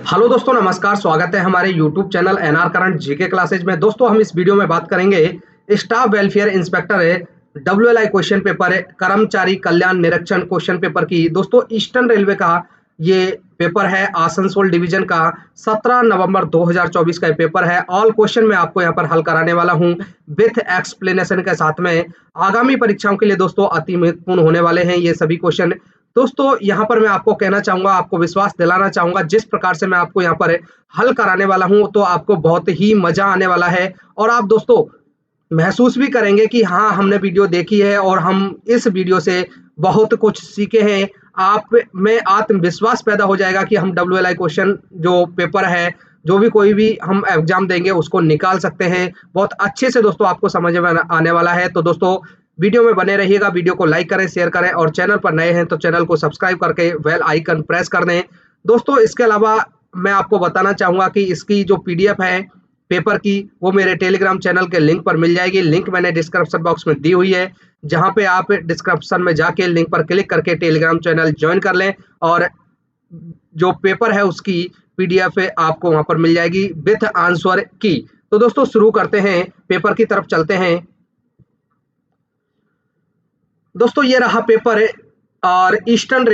Hello दोस्तों, नमस्कार। स्वागत है हमारे YouTube channel NR current GK classes में। दोस्तों, हम इस वीडियो में बात करेंगे स्टाफ वेलफेयर इंस्पेक्टर है डब्ल्यूएलआई क्वेश्चन पेपर है, कर्मचारी कल्याण निरीक्षण क्वेश्चन पेपर की। दोस्तों, ईस्टर्न रेलवे का ये पेपर है, आसनसोल डिवीजन का 17 नवंबर 2024 का ये पेपर है। ऑल क्वेश्चन मैं आपको यहाँ पर हल कराने वाला हूँ विथ एक्सप्लेनेशन के साथ में। आगामी परीक्षाओं के लिए दोस्तों अति महत्वपूर्ण होने वाले हैं ये सभी क्वेश्चन। दोस्तों, यहाँ पर मैं आपको कहना चाहूंगा, आपको विश्वास दिलाना चाहूंगा, जिस प्रकार से मैं आपको यहाँ पर हल कराने वाला हूँ तो आपको बहुत ही मजा आने वाला है। और आप दोस्तों महसूस भी करेंगे कि हाँ, हमने वीडियो देखी है और हम इस वीडियो से बहुत कुछ सीखे हैं। आप में आत्मविश्वास पैदा हो जाएगा कि हम डब्ल्यूएलआई क्वेश्चन जो पेपर है, जो भी कोई भी हम एग्जाम देंगे उसको निकाल सकते हैं। बहुत अच्छे से दोस्तों आपको समझ में आने वाला है। तो दोस्तों वीडियो में बने रहिएगा, वीडियो को लाइक करें, शेयर करें और चैनल पर नए हैं तो चैनल को सब्सक्राइब करके बेल आइकन प्रेस कर दें। दोस्तों, इसके अलावा मैं आपको बताना चाहूँगा कि इसकी जो पीडीएफ है पेपर की, वो मेरे टेलीग्राम चैनल के लिंक पर मिल जाएगी। लिंक मैंने डिस्क्रिप्शन बॉक्स में दी हुई है, जहाँ पे आप डिस्क्रिप्शन में जाके लिंक पर क्लिक करके टेलीग्राम चैनल ज्वाइन कर लें और जो पेपर है उसकी पीडीएफ आपको वहाँ पर मिल जाएगी विथ आंसर की। तो दोस्तों शुरू करते हैं, पेपर की तरफ चलते हैं। दोस्तों ये रहा पेपर और ईस्टर्न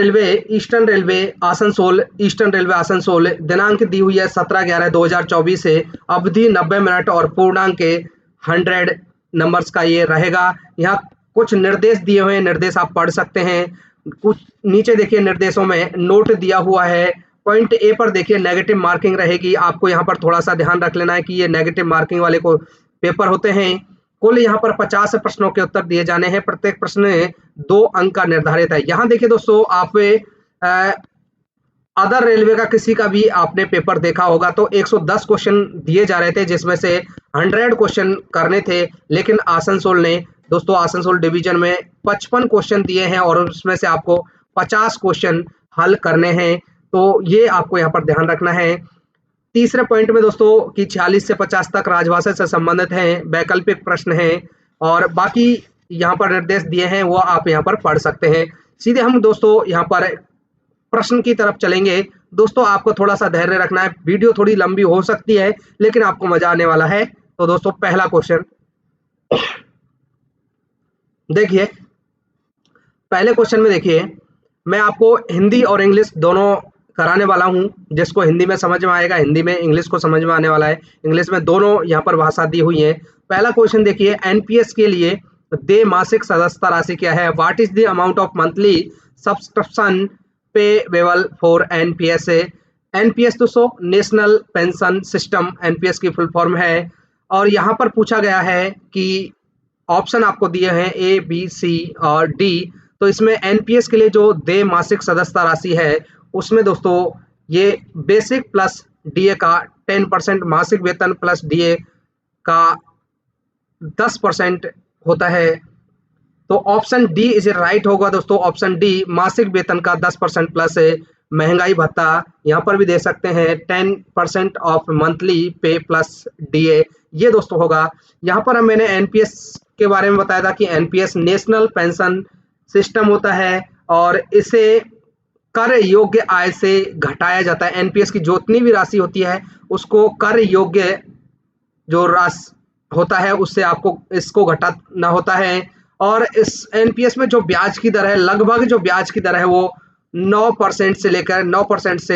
रेलवे आसनसोल दिनांक दी हुई है 17/11/2024 से। अवधि 90 मिनट और पूर्णांक 100 नंबर्स का ये रहेगा। यहाँ कुछ निर्देश दिए हुए हैं, निर्देश आप पढ़ सकते हैं। कुछ नीचे देखिए निर्देशों में नोट दिया हुआ है। पॉइंट ए पर देखिए नेगेटिव मार्किंग रहेगी। आपको यहाँ पर थोड़ा सा ध्यान रख लेना है कि ये नेगेटिव मार्किंग वाले को पेपर होते हैं। कुल यहाँ पर 50 प्रश्नों के उत्तर दिए जाने हैं। प्रत्येक प्रश्न में 2 अंक का निर्धारित है। यहाँ देखिए दोस्तों, आप अदर रेलवे का किसी का भी आपने पेपर देखा होगा तो 110 क्वेश्चन दिए जा रहे थे, जिसमें से 100 क्वेश्चन करने थे। लेकिन आसनसोल डिवीजन में 55 क्वेश्चन दिए हैं और उसमें से आपको 50 क्वेश्चन हल करने हैं। तो ये आपको यहाँ पर ध्यान रखना है। तीसरे पॉइंट में दोस्तों कि 46 से 50 तक राजभाषा से संबंधित हैं, वैकल्पिक प्रश्न हैं और बाकी यहाँ पर निर्देश दिए हैं वो आप यहाँ पर पढ़ सकते हैं। सीधे हम दोस्तों यहाँ पर प्रश्न की तरफ चलेंगे। दोस्तों आपको थोड़ा सा धैर्य रखना है, वीडियो थोड़ी लंबी हो सकती है लेकिन आपको मजा आने वाला है। तो दोस्तों पहला क्वेश्चन देखिए, पहले क्वेश्चन में देखिए मैं आपको हिंदी और इंग्लिश दोनों कराने वाला हूं। जिसको हिंदी में समझ में आएगा हिंदी में, इंग्लिश को समझ में आने वाला है इंग्लिश में, दोनों यहाँ पर भाषा दी हुई है। पहला क्वेश्चन देखिए, एनपीएस के लिए देय मासिक सदस्यता राशि क्या है? What is the amount of monthly subscription payable for NPS? NPS दोस्तों नेशनल पेंशन सिस्टम, एनपीएस की फुल फॉर्म है। और यहाँ पर पूछा गया है कि ऑप्शन आपको दिए हैं ए, बी, सी और डी। तो इसमें एनपीएस के लिए जो देय मासिक सदस्यता राशि है उसमें दोस्तों ये बेसिक प्लस डीए का 10%, मासिक वेतन प्लस डीए का 10% होता है। तो ऑप्शन डी इज राइट होगा दोस्तों। ऑप्शन डी, मासिक वेतन का 10% प्लस महंगाई भत्ता, यहाँ पर भी दे सकते हैं 10% ऑफ मंथली पे प्लस डीए, ये दोस्तों होगा। यहाँ पर मैंने एनपीएस के बारे में बताया था कि एनपीएस नेशनल पेंशन सिस्टम होता है और इसे कर योग्य आय से घटाया जाता है। एनपीएस की जितनी भी राशि होती है उसको कर योग्य जो राशि होता है उससे आपको इसको घटाना होता है। और इस एनपीएस में जो ब्याज की दर है, लगभग जो ब्याज की दर है वो 9% से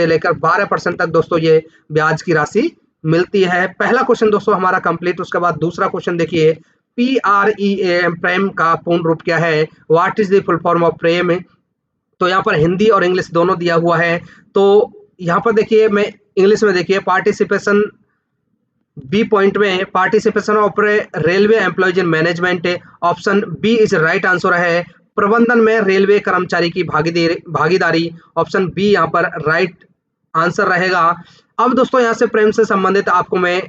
लेकर 12% तक दोस्तों ये ब्याज की राशि मिलती है। पहला क्वेश्चन दोस्तों हमारा कंप्लीट। उसके बाद दूसरा क्वेश्चन देखिए, PREAM प्रेम का पूर्ण रूप क्या है? What is the full form of Prem? तो यहाँ पर हिंदी और इंग्लिश दोनों दिया हुआ है। तो यहाँ पर देखिए मैं इंग्लिश में देखिए, पार्टिसिपेशन बी पॉइंट में participation of railway employees in management, option B is right answer है। प्रबंधन में रेलवे कर्मचारी की भागीदारी, ऑप्शन बी यहाँ पर राइट आंसर रहेगा। अब दोस्तों यहाँ से प्रेम से संबंधित आपको मैं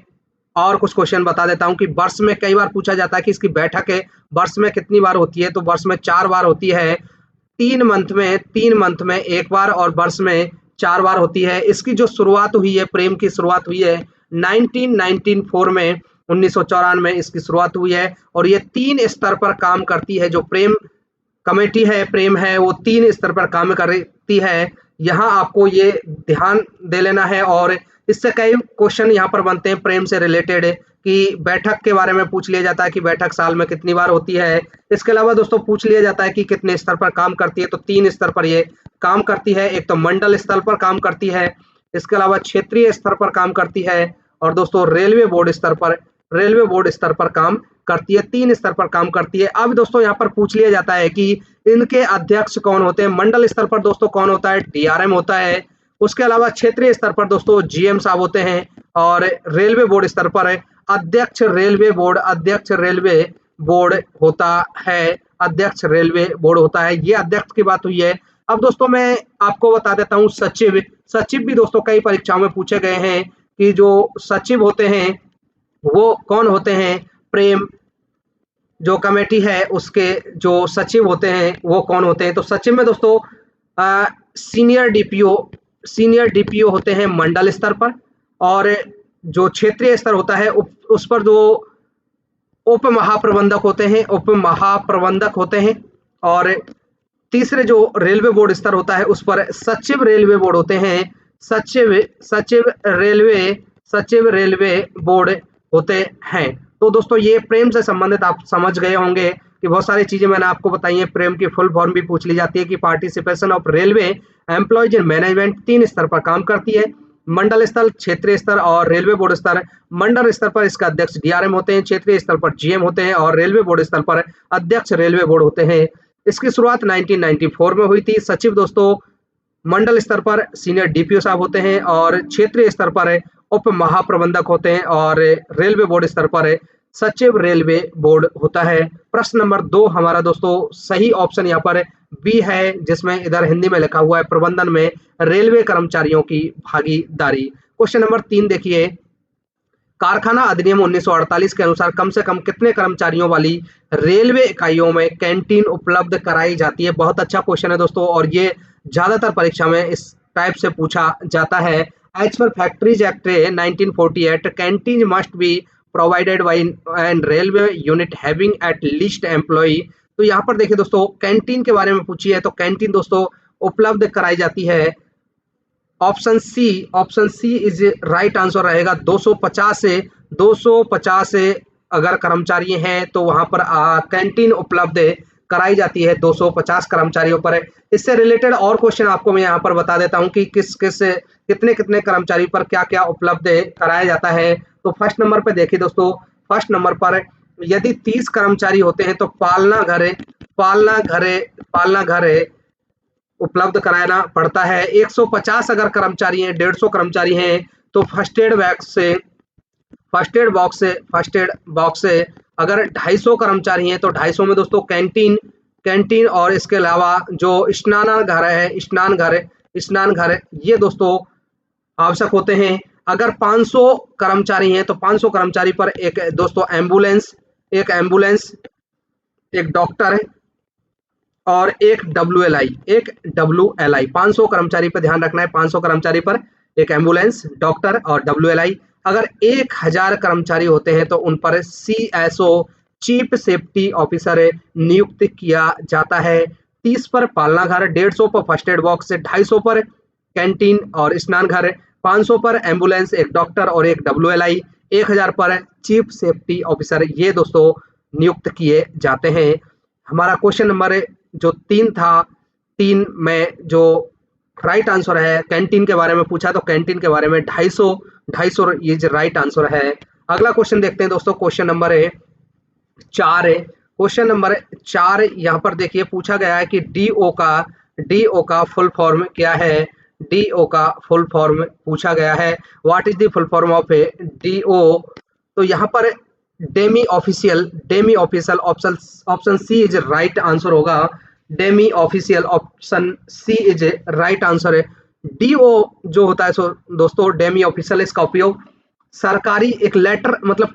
और कुछ क्वेश्चन बता देता हूँ कि वर्ष में कई बार पूछा जाता है कि इसकी बैठक वर्ष में कितनी बार होती है? तो वर्ष में 4 बार होती है। 3 मंथ में 1 बार और वर्ष में 4 बार होती है। इसकी जो शुरुआत हुई है, प्रेम की शुरुआत हुई है 1994 में, 1994 में इसकी शुरुआत हुई है। और ये 3 स्तर पर काम करती है। जो प्रेम कमेटी है, प्रेम है, वो 3 स्तर पर काम करती है। यहाँ आपको ये ध्यान दे लेना है। और इससे कई क्वेश्चन यहाँ पर बनते हैं प्रेम से रिलेटेड, कि बैठक के बारे में पूछ लिया जाता है कि बैठक साल में कितनी बार होती है। इसके अलावा दोस्तों पूछ लिया जाता है कि कितने स्तर पर काम करती है, तो 3 स्तर पर ये काम करती है। एक तो मंडल स्तर पर काम करती है, इसके अलावा क्षेत्रीय स्तर पर काम करती है, और दोस्तों रेलवे बोर्ड स्तर पर काम करती है। 3 स्तर पर काम करती है। अब दोस्तों यहाँ पर पूछ लिया जाता है कि इनके अध्यक्ष कौन होते हैं। मंडल स्तर पर दोस्तों कौन होता है, डीआरएम होता है। उसके अलावा क्षेत्रीय स्तर पर दोस्तों जीएम साहब होते हैं, और रेलवे बोर्ड स्तर पर अध्यक्ष रेलवे बोर्ड होता है। अध्यक्ष रेलवे बोर्ड होता है। ये अध्यक्ष की बात हुई है। अब दोस्तों मैं आपको बता देता हूँ सचिव भी दोस्तों कई परीक्षाओं में पूछे गए हैं कि जो सचिव होते हैं वो कौन होते हैं। प्रेम जो कमेटी है उसके जो सचिव होते हैं वो कौन होते हैं। तो सचिव में दोस्तों सीनियर डीपीओ होते हैं मंडल स्तर पर, और जो क्षेत्रीय स्तर होता है उस पर जो उप महाप्रबंधक होते हैं। और तीसरे जो रेलवे बोर्ड स्तर होता है उस पर सचिव रेलवे बोर्ड होते हैं। सचिव रेलवे बोर्ड होते हैं। तो दोस्तों ये प्रेम से संबंधित आप समझ गए होंगे कि बहुत सारी चीजें मैंने आपको बताई हैं। प्रेम की फुल फॉर्म भी पूछ ली जाती है कि participation of railway employees in management. 3 स्तर पर काम करती है, मंडल स्तर, क्षेत्रीय स्तर और रेलवे बोर्ड स्तर। मंडल स्तर पर इसका अध्यक्ष डीआरएम होते हैं, क्षेत्रीय स्तर पर जीएम होते हैं, और रेलवे बोर्ड स्तर पर अध्यक्ष रेलवे बोर्ड होते हैं। इसकी शुरुआत 1994 में हुई थी। सचिव दोस्तों मंडल स्तर पर सीनियर डीपीओ साहब होते हैं, और क्षेत्रीय स्तर पर उप महाप्रबंधक होते हैं, और रेलवे बोर्ड स्तर पर सचिव रेलवे बोर्ड होता है। प्रश्न नंबर 2 हमारा दोस्तों सही ऑप्शन यहाँ पर बी है, जिसमें इधर हिंदी में लिखा हुआ है प्रबंधन में रेलवे कर्मचारियों की भागीदारी। क्वेश्चन नंबर 3 देखिए, कारखाना अधिनियम 1948 के अनुसार कम से कम कितने कर्मचारियों वाली रेलवे इकाइयों में कैंटीन उपलब्ध कराई जाती है। बहुत अच्छा क्वेश्चन है दोस्तों, और ये ज्यादातर परीक्षा में इस टाइप से पूछा जाता है। As per factories act 1948 canteen must be provided by an railway unit having at least employee. तो यहाँ पर देखिए दोस्तों कैंटीन के बारे में पूछी है, तो कैंटीन दोस्तों उपलब्ध कराई जाती है। Option C is right answer रहेगा। 250 से अगर कर्मचारी हैं तो वहां पर कैंटीन उपलब्ध कराई जाती है 250 कर्मचारियों पर। इससे रिलेटेड और क्वेश्चन आपको मैं यहाँ पर बता देता हूँ कि कितने कर्मचारी पर क्या क्या उपलब्ध कराया जाता है। तो फर्स्ट नंबर पर देखिए दोस्तों, फर्स्ट नंबर पर यदि 30 कर्मचारी होते हैं तो पालना घर उपलब्ध कराना पड़ता है। 150 अगर कर्मचारी हैं, 150 कर्मचारी हैं तो फर्स्ट एड बॉक्स से अगर 250 कर्मचारी हैं तो 250 में दोस्तों कैंटीन और इसके अलावा जो स्नान घर ये दोस्तों आवश्यक होते हैं। अगर 500 कर्मचारी हैं तो 500 कर्मचारी पर एक दोस्तों एम्बुलेंस, एक डॉक्टर और एक WLI 500 कर्मचारी पर ध्यान रखना है। 500 कर्मचारी पर एक एम्बुलेंस, डॉक्टर और WLI। अगर 1000 कर्मचारी होते हैं तो उन पर CSO चीफ सेफ्टी ऑफिसर नियुक्त किया जाता है। 30 पर पालना घर, 150 पर फर्स्ट एड बॉक्स, 250 पर कैंटीन और स्नान घर, 500 पर एम्बुलेंस, एक डॉक्टर और एक WLI, 1000 पर चीफ सेफ्टी ऑफिसर ये दोस्तों नियुक्त किए जाते हैं। हमारा क्वेश्चन नंबर जो 3 था, 3 में जो राइट आंसर है कैंटीन के बारे में पूछा, तो कैंटीन के बारे में 250 ये जो राइट आंसर है। अगला क्वेश्चन देखते हैं दोस्तों, क्वेश्चन नंबर 4 है। क्वेश्चन नंबर 4 यहाँ पर देखिए पूछा गया है कि DO का फुल फॉर्म क्या है। DO का फुल फॉर्म पूछा गया है। What is the full form of DO। तो यहाँ पर demi official option C is right answer होगा। Demi official option C is right answer है। DO जो होता है सो दोस्तों डेमी ऑफिशियल, इसका उपयोग सरकारी एक लेटर मतलब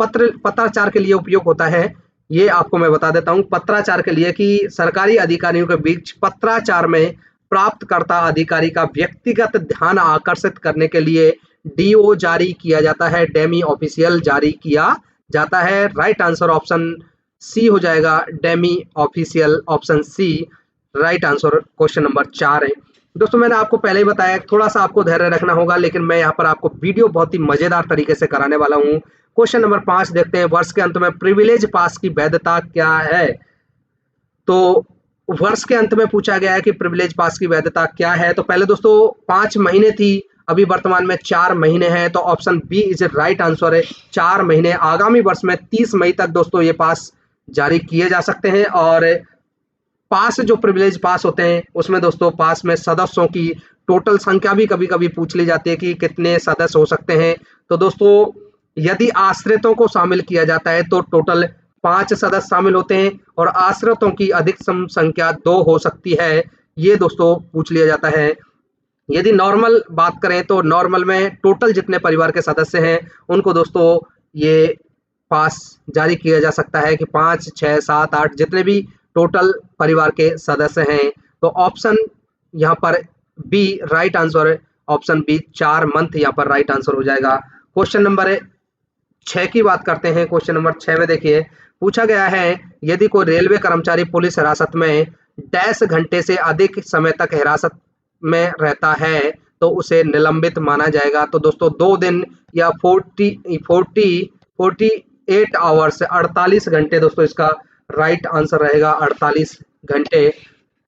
पत्राचार के लिए उपयोग होता है। ये आपको मैं बता देता हूँ पत्राचार के लिए कि सरकारी अधिकारियों के बीच पत्राचार में प्राप्तकर्ता अधिकारी का व्यक्तिगत ध्यान आकर्षित करने के लिए DO जारी किया जाता है, डेमी ऑफिशियल जारी किया जाता है। राइट आंसर ऑप्शन सी हो जाएगा, demi official option C right answer question number 4 है। दोस्तों मैंने आपको पहले ही बताया थोड़ा सा आपको धैर्य रखना होगा, लेकिन मैं यहाँ पर आपको वीडियो बहुत ही मजेदार तरीके से कराने वाला हूँ। क्वेश्चन नंबर 5 देखते हैं, वर्ष के अंत में प्रिविलेज पास की वैधता क्या है? तो वर्ष के अंत में पूछा गया है कि प्रिविलेज पास की वैधता क्या है। तो पहले दोस्तों 5 महीने थी, अभी वर्तमान में 4 महीने हैं, तो option B is right answer है। 4 महीने, आगामी वर्ष में 30 मई तक दोस्तों ये पास जारी किए जा सकते हैं। और पास जो प्रिविलेज पास होते हैं उसमें दोस्तों पास में सदस्यों की टोटल संख्या भी कभी कभी पूछ ली जाती है कि कितने सदस्य हो सकते हैं। तो दोस्तों यदि आश्रितों को शामिल किया जाता है तो टोटल 5 सदस्य शामिल होते हैं, और आश्रितों की अधिकतम संख्या 2 हो सकती है, ये दोस्तों पूछ लिया जाता है। यदि नॉर्मल बात करें तो नॉर्मल में टोटल जितने परिवार के सदस्य हैं उनको दोस्तों ये पास जारी किया जा सकता है कि 5, 6, 7, 8 जितने भी टोटल परिवार के सदस्य हैं। तो ऑप्शन यहाँ पर बी राइट आंसर है। ऑप्शन बी 4 मंथ यहाँ पर राइट आंसर हो जाएगा। क्वेश्चन नंबर 6 की बात करते हैं। क्वेश्चन नंबर 6 में देखिए पूछा गया है, यदि कोई रेलवे कर्मचारी पुलिस हिरासत में डैश घंटे से अधिक समय तक हिरासत में रहता है तो उसे निलंबित माना जाएगा। तो दोस्तों 2 दिन या 48 आवर्स, 48 घंटे दोस्तों इसका राइट आंसर रहेगा, 48 घंटे।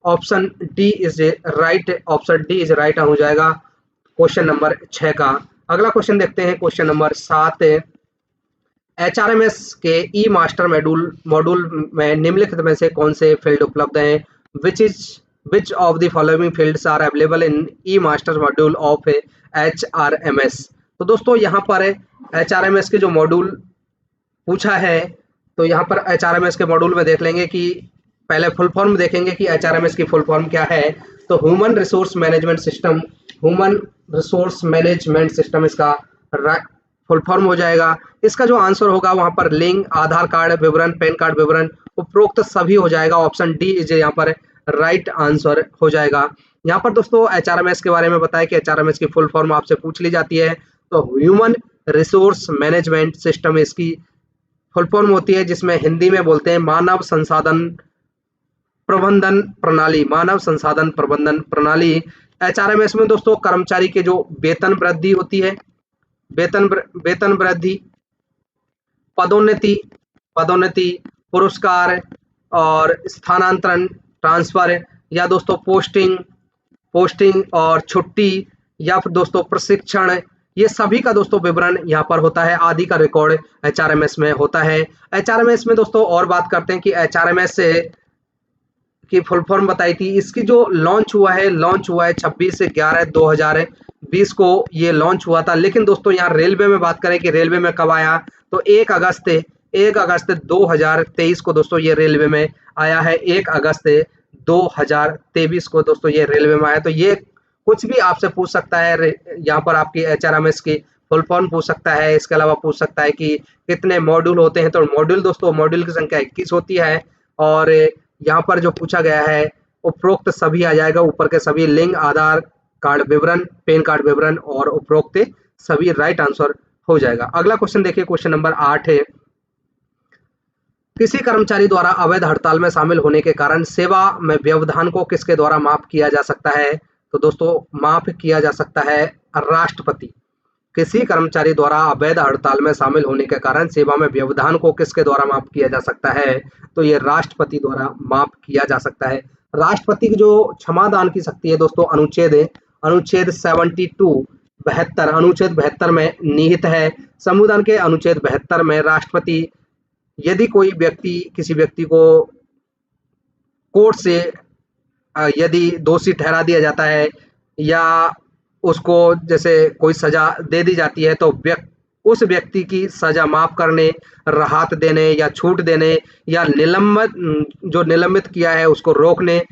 Option D is right, option D is right हो जाएगा क्वेश्चन नंबर 6 का। अगला क्वेश्चन देखते हैं, क्वेश्चन नंबर 7। एचआरएमएस के ई मास्टर मॉड्यूल में निम्नलिखित में से कौन से फील्ड उपलब्ध हैं? Which of the following fields are available in E master module of HRMS? तो दोस्तों यहाँ पर एचआरएमएस के जो मॉड्यूल पूछा है, तो यहाँ पर एचआरएमएस के मॉड्यूल में देख लेंगे कि पहले फुल फॉर्म देखेंगे कि एचआरएमएस की फुल फॉर्म क्या है। तो human resource management system, human resource management system इसका फुल फॉर्म हो जाएगा। इसका जो आंसर होगा वहां पर लिंक, आधार कार्ड विवरण, पैन कार्ड विवरण, उपरोक्त सभी हो जाएगा। ऑप्शन डी इज यहाँ पर राइट आंसर हो जाएगा। यहाँ पर दोस्तों एचआरएमएस के बारे में बताया कि एचआरएमएस की फुल फॉर्म आपसे पूछ ली जाती है, तो ह्यूमन रिसोर्स मैनेजमेंट सिस्टम इसकी फुल फॉर्म होती है, जिसमें हिंदी में बोलते हैं मानव संसाधन प्रबंधन प्रणाली, मानव संसाधन प्रबंधन प्रणाली। एचआरएमएस में दोस्तों कर्मचारी के जो वेतन वृद्धि होती है, वेतन वृद्धि, पदोन्नति, पुरस्कार और स्थानांतरण, ट्रांसफर, या दोस्तों पोस्टिंग और छुट्टी, या फिर दोस्तों प्रशिक्षण, ये सभी का दोस्तों विवरण यहाँ पर होता है, आदि का रिकॉर्ड एचआरएमएस में होता है। एचआरएमएस में दोस्तों और बात करते हैं कि एचआरएमएस की फुल फॉर्म बताई थी। इसकी जो लॉन्च हुआ है 26/11/2020 को ये लॉन्च हुआ था। लेकिन दोस्तों यहाँ रेलवे में बात करें कि रेलवे में कब आया, तो 1 अगस्त 2023 को दोस्तों ये रेलवे में आया है। 1 अगस्त 2023 को दोस्तों ये रेलवे में आया। तो ये कुछ भी आपसे पूछ सकता है, यहाँ पर आपकी एचआरएमएस की फुल फॉर्म पूछ सकता है। इसके अलावा पूछ सकता है कि कितने मॉड्यूल होते हैं, तो मॉड्यूल दोस्तों मॉड्यूल की संख्या 21 होती है। और यहाँ पर जो पूछा गया है उपरोक्त सभी आ जाएगा, ऊपर के सभी लिंक, आधार कार्ड विवरण, पैन कार्ड विवरण और उपरोक्त सभी राइट आंसर हो जाएगा। अगला क्वेश्चन देखिए, क्वेश्चन नंबर 8 है, किसी कर्मचारी द्वारा अवैध हड़ताल में शामिल होने के कारण सेवा में व्यवधान को किसके द्वारा माफ किया जा सकता है? तो दोस्तों माफ किया जा सकता है राष्ट्रपति। किसी कर्मचारी द्वारा अवैध हड़ताल में शामिल होने के कारण सेवा में व्यवधान को किसके द्वारा माफ किया जा सकता है? तो ये राष्ट्रपति द्वारा माफ किया जा सकता है। राष्ट्रपति की जो क्षमादान की शक्ति है दोस्तों अनुच्छेद 72 अनुच्छेद 72 में निहित है। संविधान के अनुच्छेद 72 में राष्ट्रपति यदि कोई व्यक्ति किसी व्यक्ति को कोर्ट से यदि दोषी ठहरा दिया जाता है या उसको जैसे कोई सजा दे दी जाती है, तो उस व्यक्ति की सजा माफ करने, राहत देने या छूट देने या निलंबित किया है उसको रोकने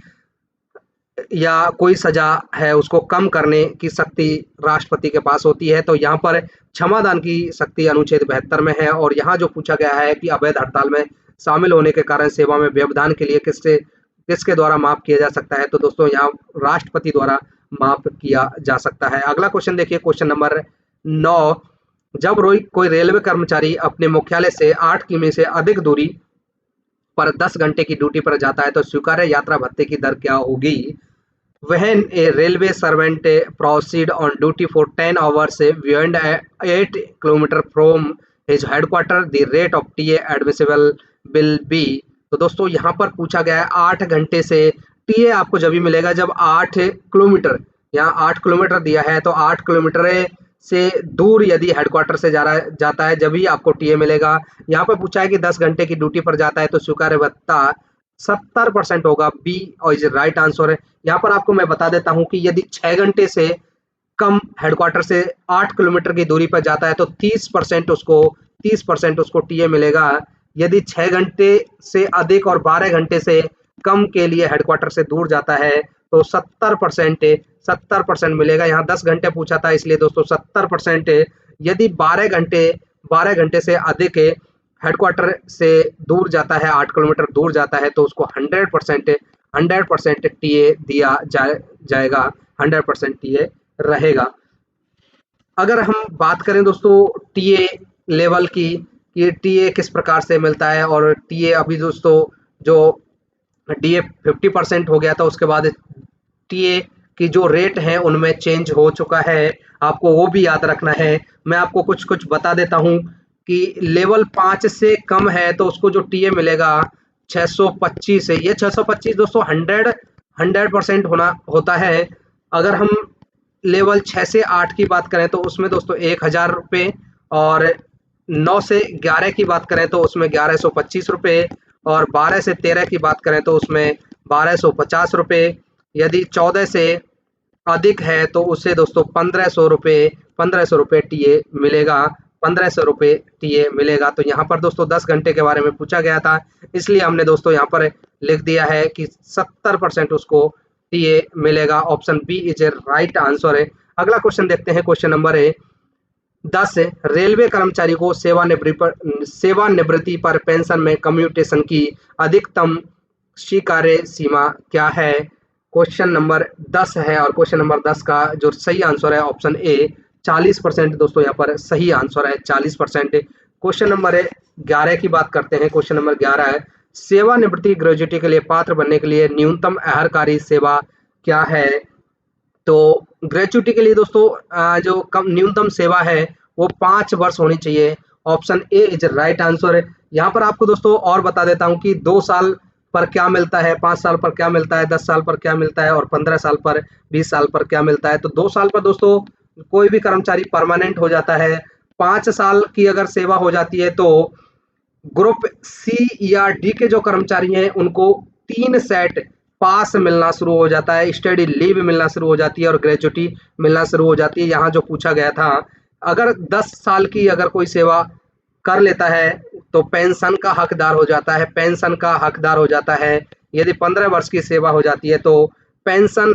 या कोई सजा है उसको कम करने की शक्ति राष्ट्रपति के पास होती है। तो यहाँ पर क्षमादान की शक्ति अनुच्छेद 72 में है। और यहाँ जो पूछा गया है कि अवैध हड़ताल में शामिल होने के कारण सेवा में व्यवधान के लिए किसके द्वारा माफ किया जा सकता है? तो दोस्तों यहाँ राष्ट्रपति द्वारा माफ किया जा सकता है। अगला क्वेश्चन देखिए, क्वेश्चन नंबर 9, जब कोई रेलवे कर्मचारी अपने मुख्यालय से 8 किमी से अधिक दूरी पर 10 घंटे की ड्यूटी पर जाता है तो स्वीकार्य यात्रा भत्ते की दर क्या होगी? when a railway servant proceed on duty for 10 hours beyond 8 kilometer from his headquarter, the rate of TA admissible will be। तो दोस्तों यहाँ पर पूछा गया है 8 घंटे से टीए आपको जब भी मिलेगा जब 8 किलोमीटर, यहाँ 8 किलोमीटर दिया है तो 8 किलोमीटर से दूर यदि हेडक्वार्टर से जाता है जब भी आपको टीए मिलेगा। यहाँ पर पूछा है कि 10 घंटे की ड्यूटी पर जाता है तो स्वीकार्य भत्ता 70% होगा, बी और इज राइट आंसर है। यहाँ पर आपको मैं बता देता हूँ कि यदि 6 घंटे से कम हेडक्वार्टर से 8 किलोमीटर की दूरी पर जाता है तो 30% उसको टीए मिलेगा। यदि 6 घंटे से अधिक और 12 घंटे से कम के लिए हेडक्वार्टर से दूर जाता है तो 70% मिलेगा। यहाँ 10 घंटे पूछा था इसलिए दोस्तों 70%। यदि 12 घंटे से अधिक हेडक्वार्टर से दूर जाता है, 8 किलोमीटर दूर जाता है तो उसको 100% टीए दिया जाएगा, 100% टीए रहेगा। अगर हम बात करें दोस्तों टीए लेवल की, ये टीए किस प्रकार से मिलता है, और टीए अभी दोस्तों जो डीए 50% हो गया था उसके बाद टीए की जो रेट है उनमें चेंज हो चुका है, आपको वो भी याद रखना है। मैं आपको कुछ बता देता हूँ कि लेवल 5 से कम है तो उसको जो टीए मिलेगा 625 है। ये 625 दोस्तों 100% होता है। अगर हम लेवल 6 से 8 की बात करें तो उसमें दोस्तों 1000 रुपये, और 9 से 11 की बात करें तो उसमें 1125 रुपये, और 12 से 13 की बात करें तो उसमें 1250 रुपये। यदि 14 से अधिक है तो उससे दोस्तों 1500 रुपये टीए मिलेगा, 1500 रुपये टीए मिलेगा। तो यहाँ पर दोस्तों 10 घंटे के बारे में पूछा गया था इसलिए हमने दोस्तों यहाँ पर लिख दिया है कि 70% उसको टीए मिलेगा। Option B is a right answer है। अगला क्वेश्चन देखते हैं, क्वेश्चन नंबर 10। रेलवे कर्मचारी को सेवानिवृत्ति पर पेंशन में कम्यूटेशन की अधिकतम स्वीकार्य सीमा क्या है? क्वेश्चन नंबर 10 है और क्वेश्चन नंबर 10 का जो सही आंसर है ऑप्शन ए 40% दोस्तों यहाँ पर सही आंसर है, 40%। क्वेश्चन नंबर 11 की बात करते हैं। क्वेश्चन नंबर 11 है, सेवानिवृत्ति ग्रेजुएटी के लिए पात्र बनने के लिए न्यूनतम आहारकारी सेवा क्या है? तो ग्रेजुएटी के लिए दोस्तों जो कम न्यूनतम सेवा है वो 5 वर्ष होनी चाहिए। Option A is right answer है। यहाँ पर आपको दोस्तों और बता देता हूँ कि 2 साल पर क्या मिलता है, 5 साल पर क्या मिलता है, 10 साल पर क्या मिलता है और 15 साल पर, 20 साल पर क्या मिलता है। तो 2 साल पर दोस्तों कोई भी कर्मचारी परमानेंट हो जाता है। 5 साल की अगर सेवा हो जाती है तो ग्रुप सी या डी के जो कर्मचारी हैं उनको 3 सेट पास मिलना शुरू हो जाता है, स्टडी लीव मिलना शुरू हो जाती है और ग्रेजुएटी मिलना शुरू हो जाती है। यहाँ जो पूछा गया था, अगर 10 साल की अगर कोई सेवा कर लेता है तो पेंशन का हकदार हो जाता है, पेंशन का हकदार हो जाता है। यदि 15 वर्ष की सेवा हो जाती है तो पेंशन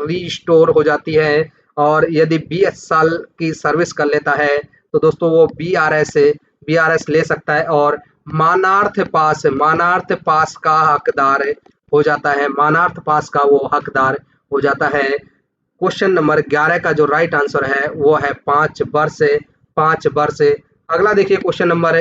रिस्टोर हो जाती है, और यदि 20 साल की सर्विस कर लेता है तो दोस्तों वो बीआरएस ले सकता है और मानार्थ पास का हकदार हो जाता है, मानार्थ पास का वो हकदार हो जाता है। क्वेश्चन नंबर 11 का जो राइट आंसर है वो है 5 वर्ष। अगला देखिए क्वेश्चन नंबर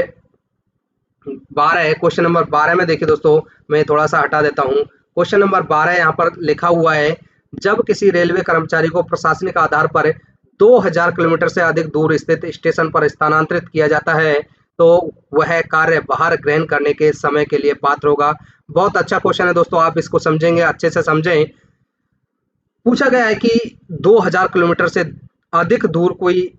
12 है। क्वेश्चन नंबर 12 में देखिए दोस्तों, मैं थोड़ा सा हटा देता हूँ। क्वेश्चन नंबर 12 यहाँ पर लिखा हुआ है, जब किसी रेलवे कर्मचारी को प्रशासनिक आधार पर 2000 किलोमीटर से अधिक दूर स्थित स्टेशन पर स्थानांतरित किया जाता है तो वह कार्यभार ग्रहण करने के समय के लिए पात्र होगा। बहुत अच्छा क्वेश्चन है दोस्तों, आप इसको समझेंगे, अच्छे से समझें। पूछा गया है कि 2000 किलोमीटर से अधिक दूर कोई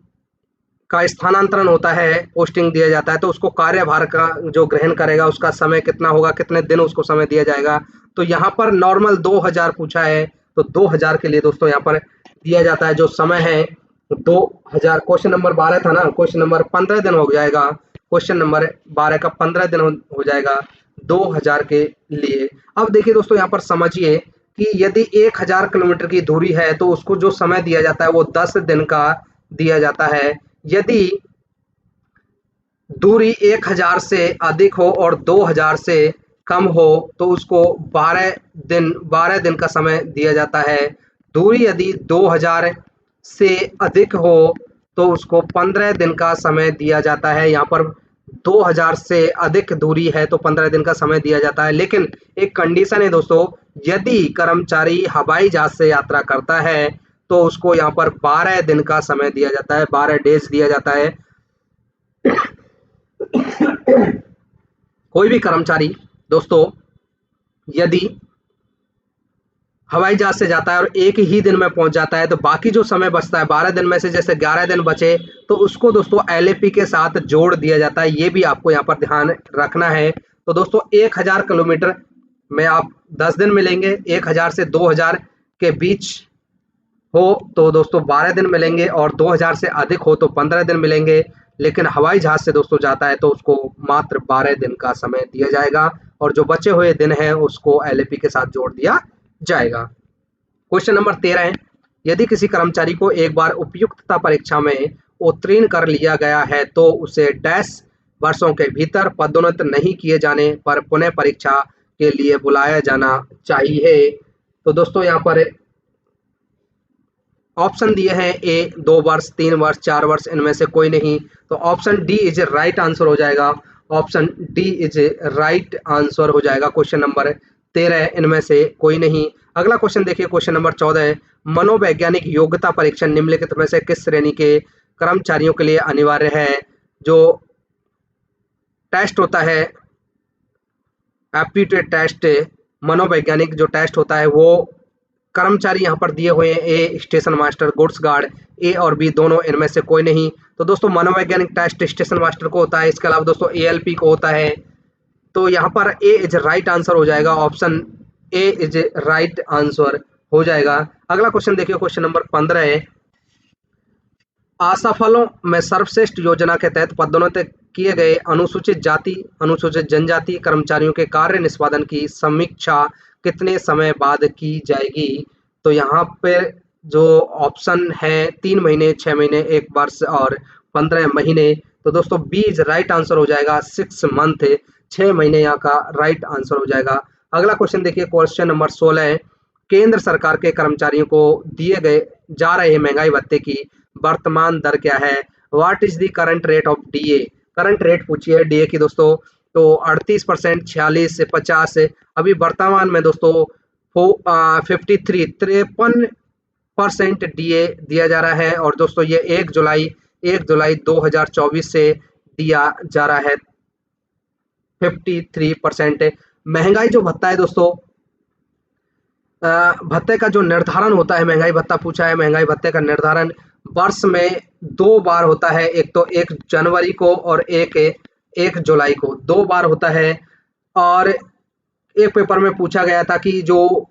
का स्थानांतरण होता है, पोस्टिंग दिया जाता है, तो उसको कार्यभार का जो ग्रहण करेगा उसका समय कितना होगा, कितने दिन उसको समय दिया जाएगा। तो यहाँ पर नॉर्मल 2000 पूछा है तो 2000 के लिए दोस्तों यहाँ पर दिया जाता है जो समय है 2000। क्वेश्चन नंबर 12 था ना, क्वेश्चन नंबर 15 दिन हो जाएगा, क्वेश्चन नंबर 12 का 15 दिन हो जाएगा 2000 के लिए। अब देखिए दोस्तों यहाँ पर समझिए कि यदि 1000 किलोमीटर की दूरी है तो उसको जो समय दिया जाता है वो 10 दिन का दिया जाता है। यदि दूरी 1000 से अधिक हो और 2000 से कम हो तो उसको 12 दिन का समय दिया जाता है। दूरी यदि 2000 से अधिक हो तो उसको 15 दिन का समय दिया जाता है। यहाँ पर 2000 से अधिक दूरी है तो 15 दिन का समय दिया जाता है। लेकिन एक कंडीशन है दोस्तों, यदि कर्मचारी हवाई जहाज से यात्रा करता है तो उसको यहाँ पर 12 दिन का समय दिया जाता है, 12 डेज दिया जाता है। कोई भी कर्मचारी दोस्तों यदि हवाई जहाज से जाता है और एक ही दिन में पहुंच जाता है तो बाकी जो समय बचता है 12 दिन में से जैसे 11 दिन बचे तो उसको दोस्तों एलएपी के साथ जोड़ दिया जाता है। ये भी आपको यहाँ पर ध्यान रखना है। तो दोस्तों 1000 किलोमीटर में आप 10 दिन मिलेंगे, 1000 से 2000 के बीच हो तो दोस्तों 12 दिन मिलेंगे और 2000 से अधिक हो तो 15 दिन मिलेंगे। लेकिन हवाई जहाज से दोस्तों जाता है तो उसको मात्र 12 दिन का समय दिया जाएगा और जो बचे हुए दिन हैं उसको एलएपी के साथ जोड़ दिया जाएगा। क्वेश्चन नंबर 13 है, यदि किसी कर्मचारी को एक बार उपयुक्तता परीक्षा में उत्तीर्ण कर लिया गया है तो उसे डैश वर्षों के भीतर पदोन्नत नहीं किए जाने पर पुनः परीक्षा के लिए बुलाया जाना चाहिए। तो दोस्तों यहाँ पर ऑप्शन दिए हैं ए 2 वर्ष, 3 वर्ष, 4 वर्ष, इनमें से कोई नहीं। तो option D is right answer हो जाएगा। Option D is right answer हो जाएगा क्वेश्चन नंबर 13 इनमें से कोई नहीं। अगला क्वेश्चन देखिए, क्वेश्चन नंबर 14 है, मनोवैज्ञानिक योग्यता परीक्षण निम्नलिखित में से किस श्रेणी के कर्मचारियों के लिए अनिवार्य है? जो टेस्ट होता है एप्टीट्यूड टेस्ट, मनोवैज्ञानिक जो टेस्ट होता है वो कर्मचारी यहाँ पर दिए हुए हैं ए स्टेशन मास्टर, गुड्स गार्ड, ए और बी दोनों, इनमें से कोई नहीं। तो दोस्तों मनोवैज्ञानिक टेस्ट स्टेशन मास्टर को होता है, इसके अलावा दोस्तों एएलपी को होता है। तो यहाँ पर ए इज राइट आंसर हो जाएगा, option A is right answer हो जाएगा। अगला क्वेश्चन देखिए, क्वेश्चन नंबर 15 है, असफलों में सर्वश्रेष्ठ योजना के तहत पदोन्नत किए गए अनुसूचित जाति अनुसूचित जनजाति कर्मचारियों के कार्य निष्पादन की समीक्षा कितने समय बाद की जाएगी? तो यहाँ पे जो ऑप्शन है 3 महीने, 6 महीने, 1 वर्ष और 15 महीने। तो दोस्तों बी इज राइट आंसर हो जाएगा, 6 मंथ, 6 महीने यहाँ का राइट आंसर हो जाएगा। अगला क्वेश्चन देखिए, क्वेश्चन नंबर 16 है, केंद्र सरकार के कर्मचारियों को दिए गए जा रहे महंगाई भत्ते की वर्तमान दर क्या है? What is the current rate of DA? Current rate पूछी है डीए की दोस्तों। तो 38%, 46 से 50 से अभी वर्तमान में दोस्तों 53% डीए दिया जा रहा है और दोस्तों ये 1 जुलाई 2024 से दिया जा रहा है 53%। महंगाई जो भत्ता है दोस्तों, भत्ते का जो निर्धारण होता है, महंगाई भत्ता पूछा है, महंगाई भत्ते का निर्धारण वर्ष में 2 बार होता है, एक तो 1 जनवरी को और 1 जुलाई को, 2 बार होता है। और एक पेपर में पूछा गया था कि जो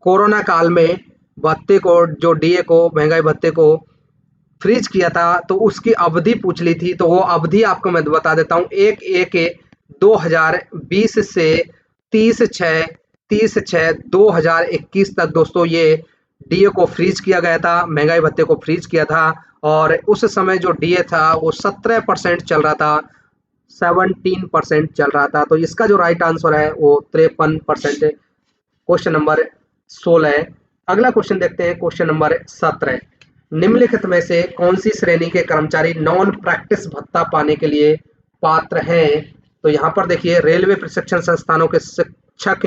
कोरोना काल में भत्ते को, जो डीए को, महंगाई भत्ते को फ्रीज किया था तो उसकी अवधि पूछ ली थी। तो वो अवधि आपको मैं बता देता हूँ, 1/1/2020 से 30/6/2021 तक दोस्तों ये डीए को फ्रीज किया गया था, महंगाई भत्ते को फ्रीज किया था। और उस समय जो डीए था वो 17% चल रहा था, 17% चल रहा था। तो इसका जो राइट आंसर है वो 53%, क्वेश्चन नंबर 16 है। अगला क्वेश्चन देखते हैं, क्वेश्चन नंबर 17, निम्नलिखित में से कौन सी श्रेणी के कर्मचारी नॉन प्रैक्टिस भत्ता पाने के लिए पात्र हैं? तो यहाँ पर देखिए, रेलवे प्रशिक्षण संस्थानों के शिक्षक,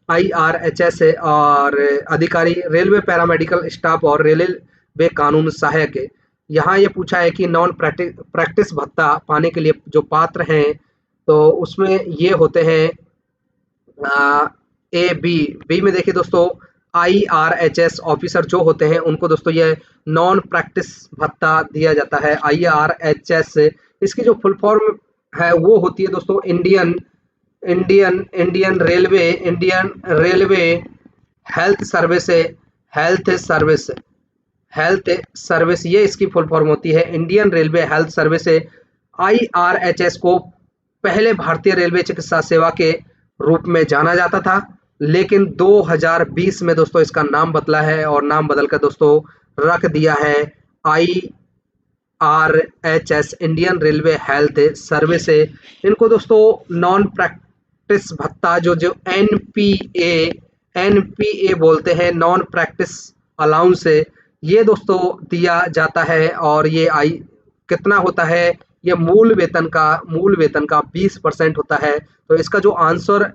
IRHS और अधिकारी, रेलवे पैरामेडिकल स्टाफ और रेलवे कानून सहायक। यहाँ ये पूछा है कि नॉन प्रैक्टिस भत्ता पाने के लिए जो पात्र हैं तो उसमें ये होते हैं ए बी में देखिए दोस्तों, IRHS ऑफिसर जो होते हैं उनको दोस्तों ये नॉन प्रैक्टिस भत्ता दिया जाता है। IRHS इसकी जो फुल फॉर्म है वो होती है दोस्तों इंडियन रेलवे हेल्थ सर्विस, ये इसकी फुल फॉर्म होती है, Indian railway health service. IRHS को पहले भारतीय रेलवे चिकित्सा सेवा के रूप में जाना जाता था, लेकिन 2020 में दोस्तों इसका नाम बदला है और नाम बदलकर दोस्तों रख दिया है IRHS, Indian railway health service. इनको दोस्तों नॉन प्रैक्टिस भत्ता जो NPA बोलते हैं, नॉन प्रैक्टिस अलाउंस, ये दोस्तों दिया जाता है। और ये कितना होता है, ये मूल वेतन का 20% होता है। तो इसका जो आंसर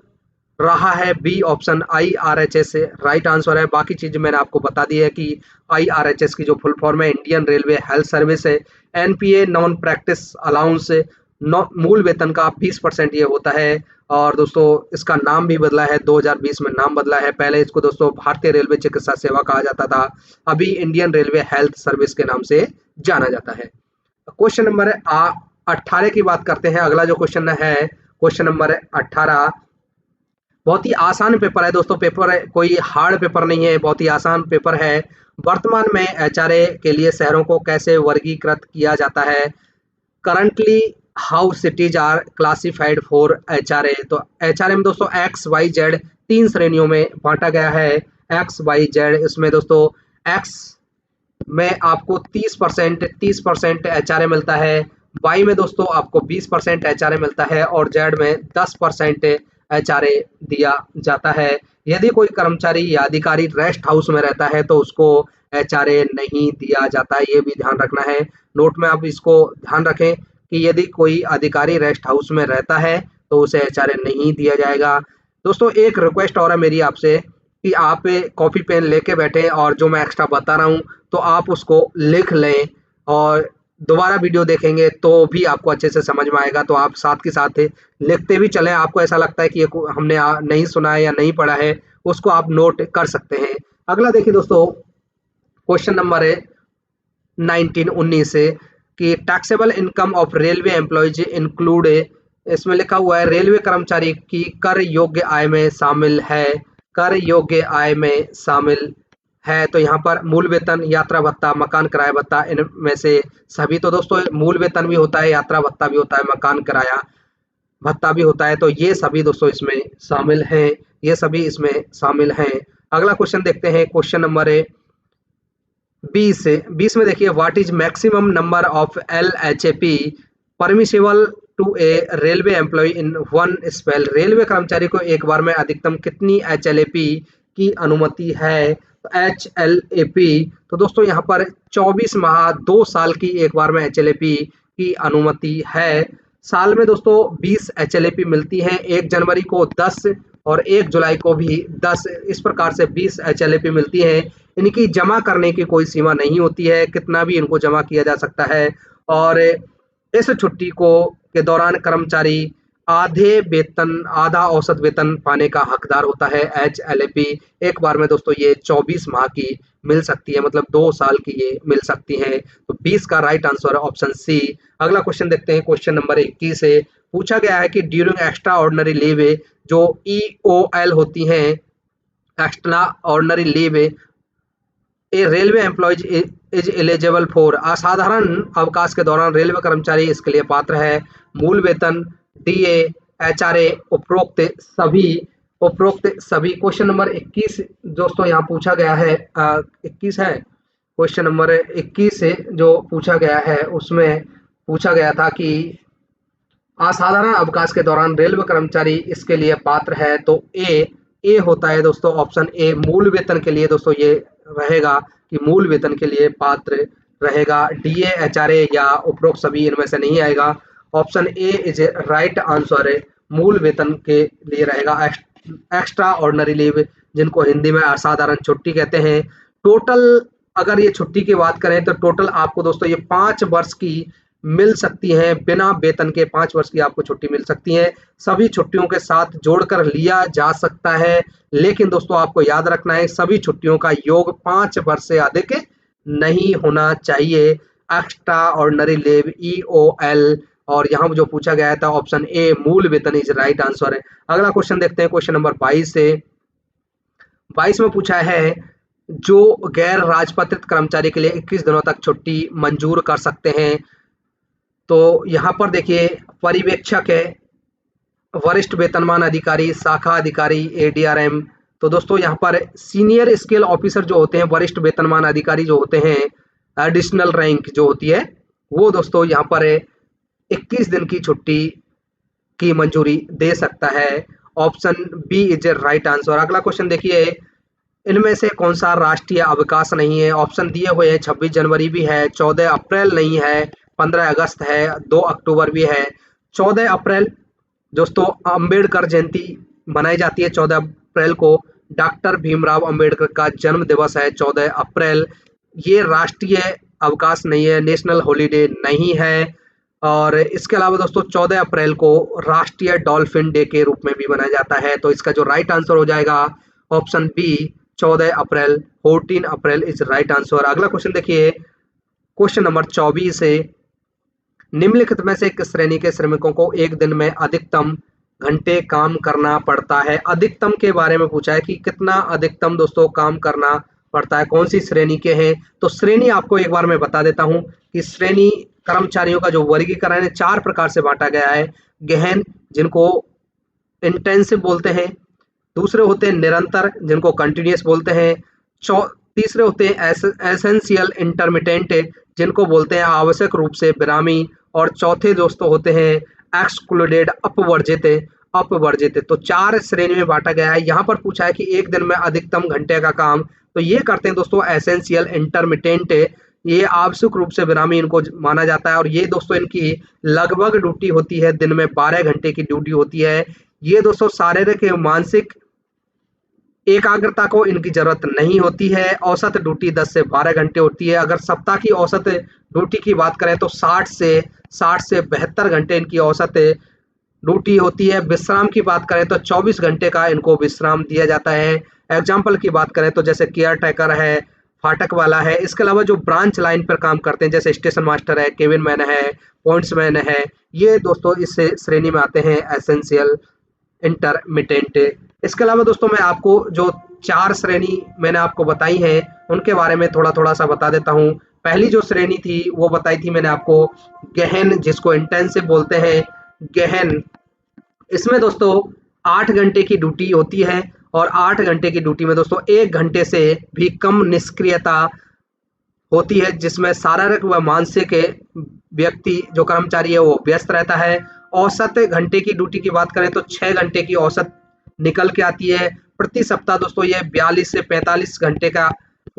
रहा है B option IRHS right answer है। बाकी चीज मैंने आपको बता दी है कि IRHS की जो फुल फॉर्म है इंडियन रेलवे हेल्थ सर्विस है। NPA नॉन प्रैक्टिस अलाउंस मूल वेतन का 20% ये होता है। और दोस्तों इसका नाम भी बदला है, 2020 में नाम बदला है। पहले इसको दोस्तों भारतीय रेलवे चिकित्सा सेवा कहा जाता था, अभी इंडियन रेलवे हेल्थ सर्विस के नाम से जाना जाता है। क्वेश्चन नंबर 18 की बात करते हैं। अगला जो क्वेश्चन है क्वेश्चन नंबर 18, बहुत ही आसान पेपर है दोस्तों। पेपर कोई हार्ड पेपर नहीं है, बहुत ही आसान पेपर है। वर्तमान में HRA के लिए शहरों को कैसे वर्गीकृत किया जाता है? Currently how cities are classified for HRA? तो HRA में दोस्तों XYZ 3 श्रेणियों में बांटा गया है। XYZ इसमें दोस्तों X में आपको 30% HRA मिलता है, Y में दोस्तों आपको 20% HRA मिलता है और Z में 10% HRA दिया जाता है। यदि कोई कर्मचारी या अधिकारी रेस्ट हाउस में रहता है तो उसको HRA नहीं दिया जाता है, ये भी ध्यान रखना है। नोट में आप इसको ध्यान रखें कि यदि कोई अधिकारी रेस्ट हाउस में रहता है तो उसे HRA नहीं दिया जाएगा। दोस्तों एक रिक्वेस्ट और है मेरी आपसे कि आप कॉपी पेन लेके बैठे और जो मैं एक्स्ट्रा बता रहा हूँ तो आप उसको लिख लें और दोबारा वीडियो देखेंगे तो भी आपको अच्छे से समझ में आएगा। तो आप साथ के साथ लिखते भी चलें। आपको ऐसा लगता है कि ये हमने नहीं सुना है या नहीं पढ़ा है, उसको आप नोट कर सकते हैं। अगला देखिए दोस्तों क्वेश्चन नंबर 19 से कि taxable income of railway employees include, इसमें लिखा हुआ है रेलवे कर्मचारी की कर योग्य आय में शामिल है, कर योग्य आय में शामिल है। तो यहाँ पर मूल वेतन, यात्रा भत्ता, मकान किराया भत्ता, इनमें से सभी। तो दोस्तों मूल वेतन भी होता है, यात्रा भत्ता भी होता है, मकान किराया भत्ता भी होता है। तो ये सभी दोस्तों इसमें शामिल हैं, ये सभी इसमें शामिल हैं। अगला क्वेश्चन देखते हैं क्वेश्चन नंबर 20 में देखिए what is maximum number of LHAP permissible to a railway employee in one spell? Railway कर्मचारी को एक बार में अधिकतम कितनी HLAP की अनुमति है? HLAP तो दोस्तों यहाँ पर 24 माह 2 साल की एक बार में HLAP की अनुमति है। साल में दोस्तों 20 HLAP मिलती हैं, 1 जनवरी को 10 और 1 जुलाई को भी 10, इस प्रकार से 20 HLAP मिलती हैं। इनकी जमा करने की कोई सीमा नहीं होती है, कितना भी इनको जमा किया जा सकता है। और इस छुट्टी को के दौरान कर्मचारी आधा औसत वेतन पाने का हकदार होता है। HLAP एक बार में दोस्तों ये 24 माह की मिल सकती है, मतलब 2 साल की ये मिल सकती है। तो 20 का राइट आंसर है ऑप्शन सी। अगला क्वेश्चन देखते हैं क्वेश्चन नंबर 21 से पूछा गया है कि ड्यूरिंग एक्स्ट्रा ऑर्डिनरी लीव जो EOL होती हैं, extra ordinary leave A railway employees is eligible for, असाधारण अवकाश के दौरान रेलवे कर्मचारी इसके लिए पात्र है। मूल वेतन, DA, HRA, उपरोक्त सभी। क्वेश्चन नंबर 21 दोस्तों यहाँ पूछा गया है, 21 है क्वेश्चन नंबर 21 से जो पूछा गया है उसमें पूछा गया था कि असाधारण अवकाश के दौरान रेलवे कर्मचारी इसके लिए पात्र है। तो ए होता है दोस्तों ऑप्शन ए। मूल वेतन के लिए दोस्तों ये रहेगा कि मूल वेतन के लिए पात्र रहेगा। DA, HRA या उपरोक्त सभी इनमें से नहीं आएगा। Option A is right answer है, मूल वेतन के लिए रहेगा। एक्स्ट्रा ऑर्डिनरी लीव जिनको हिंदी में असाधारण छुट्टी कहते हैं। टोटल अगर ये छुट्टी की बात करें तो टोटल आपको दोस्तों ये 5 वर्ष की मिल सकती है, बिना वेतन के 5 वर्ष की आपको छुट्टी मिल सकती है। सभी छुट्टियों के साथ जोड़कर लिया जा सकता है, लेकिन दोस्तों आपको याद रखना है सभी छुट्टियों का योग 5 वर्ष से अधिक नहीं होना चाहिए। एक्स्ट्रा ऑर्डिनरी लीव EOL, और यहाँ जो पूछा गया था ऑप्शन ए मूल वेतन इज राइट आंसर है। अगला क्वेश्चन देखते हैं क्वेश्चन नंबर 22 से। 22 में पूछा है जो गैर राजपत्रित कर्मचारी के लिए 21 दिनों तक छुट्टी मंजूर कर सकते हैं। तो यहाँ पर देखिए पर्यवेक्षक है, वरिष्ठ वेतनमान अधिकारी, शाखा अधिकारी, ADRM। तो दोस्तों यहाँ पर सीनियर स्केल ऑफिसर जो होते हैं, वरिष्ठ वेतनमान अधिकारी जो होते हैं, एडिशनल रैंक जो होती है, वो दोस्तों यहाँ पर 21 दिन की छुट्टी की मंजूरी दे सकता है। Option B is right answer. अगला क्वेश्चन देखिए इनमें से कौन सा राष्ट्रीय अवकाश नहीं है? ऑप्शन दिए हुए हैं 26 जनवरी भी है, 14 अप्रैल नहीं है, 15 अगस्त है, 2 अक्टूबर भी है। 14 अप्रैल दोस्तों अंबेडकर जयंती मनाई जाती है। 14 अप्रैल को डॉक्टर भीमराव अंबेडकर का जन्म दिवस है 14 अप्रैल। ये राष्ट्रीय अवकाश नहीं है, नेशनल हॉलीडे नहीं है। और इसके अलावा दोस्तों 14 अप्रैल को राष्ट्रीय डॉल्फिन डे के रूप में भी मनाया जाता है। तो इसका जो राइट आंसर हो जाएगा option B 14 April, 14 April is right answer. अगला क्वेश्चन देखिए, क्वेश्चन नंबर 24 है, निम्नलिखित में से किस श्रेणी के श्रमिकों को एक दिन में अधिकतम घंटे काम करना पड़ता है। अधिकतम के बारे में पूछा है कि कितना अधिकतम दोस्तों काम करना पड़ता है, कौन सी श्रेणी के हैं। तो श्रेणी आपको एक बार मैं बता देता हूं कि श्रेणी कर्मचारियों का जो वर्गीकरण है 4 प्रकार से बांटा गया है। गहन जिनको इंटेंसिव बोलते हैं, दूसरे होते हैं निरंतर जिनको कंटिन्यूअस बोलते हैं, तीसरे होते हैं एसेंशियल इंटरमिटेंट जिनको बोलते हैं आवश्यक रूप से विरामी, और चौथे दोस्तों होते हैं एक्सक्लूडेड अपवर्जित। तो 4 श्रेणी में बांटा गया है। यहाँ पर पूछा है कि एक दिन में अधिकतम घंटे का काम, तो ये करते हैं दोस्तों एसेंशियल इंटरमिटेंट, ये आवश्यक रूप से विरामी इनको माना जाता है। और ये दोस्तों इनकी लगभग ड्यूटी होती है दिन में 12 घंटे की ड्यूटी होती है। ये दोस्तों शारीरिक एवं मानसिक एकाग्रता को इनकी जरूरत नहीं होती है। औसत ड्यूटी 10 से 12 घंटे होती है। अगर सप्ताह की औसत ड्यूटी की बात करें तो 60 से 72 घंटे इनकी औसत ड्यूटी होती है। विश्राम की बात करें तो 24 घंटे का इनको विश्राम दिया जाता है। एग्जाम्पल की बात करें तो जैसे केयर टेकर है, फाटक वाला है, इसके अलावा जो ब्रांच लाइन पर काम करते हैं जैसे स्टेशन मास्टर है, केबिन मैन है, पॉइंट्समैन है, ये दोस्तों इस श्रेणी में आते हैं एसेंशियल इंटरमिटेंट। इसके अलावा दोस्तों मैं आपको जो 4 श्रेणी मैंने आपको बताई है उनके बारे में थोड़ा सा बता देता हूँ। पहली जो श्रेणी थी वो बताई थी मैंने आपको गहन, जिसको इंटेंसिव बोलते हैं। गहन, इसमें दोस्तों 8 घंटे की ड्यूटी होती है और 8 घंटे की ड्यूटी में दोस्तों 1 घंटे से भी कम निष्क्रियता होती है, जिसमें शारीरिक व मानसिक व्यक्ति जो कर्मचारी है वो व्यस्त रहता है। औसत घंटे की ड्यूटी की बात करें तो 6 घंटे की औसत निकल के आती है। प्रति सप्ताह दोस्तों ये 42 से 45 घंटे का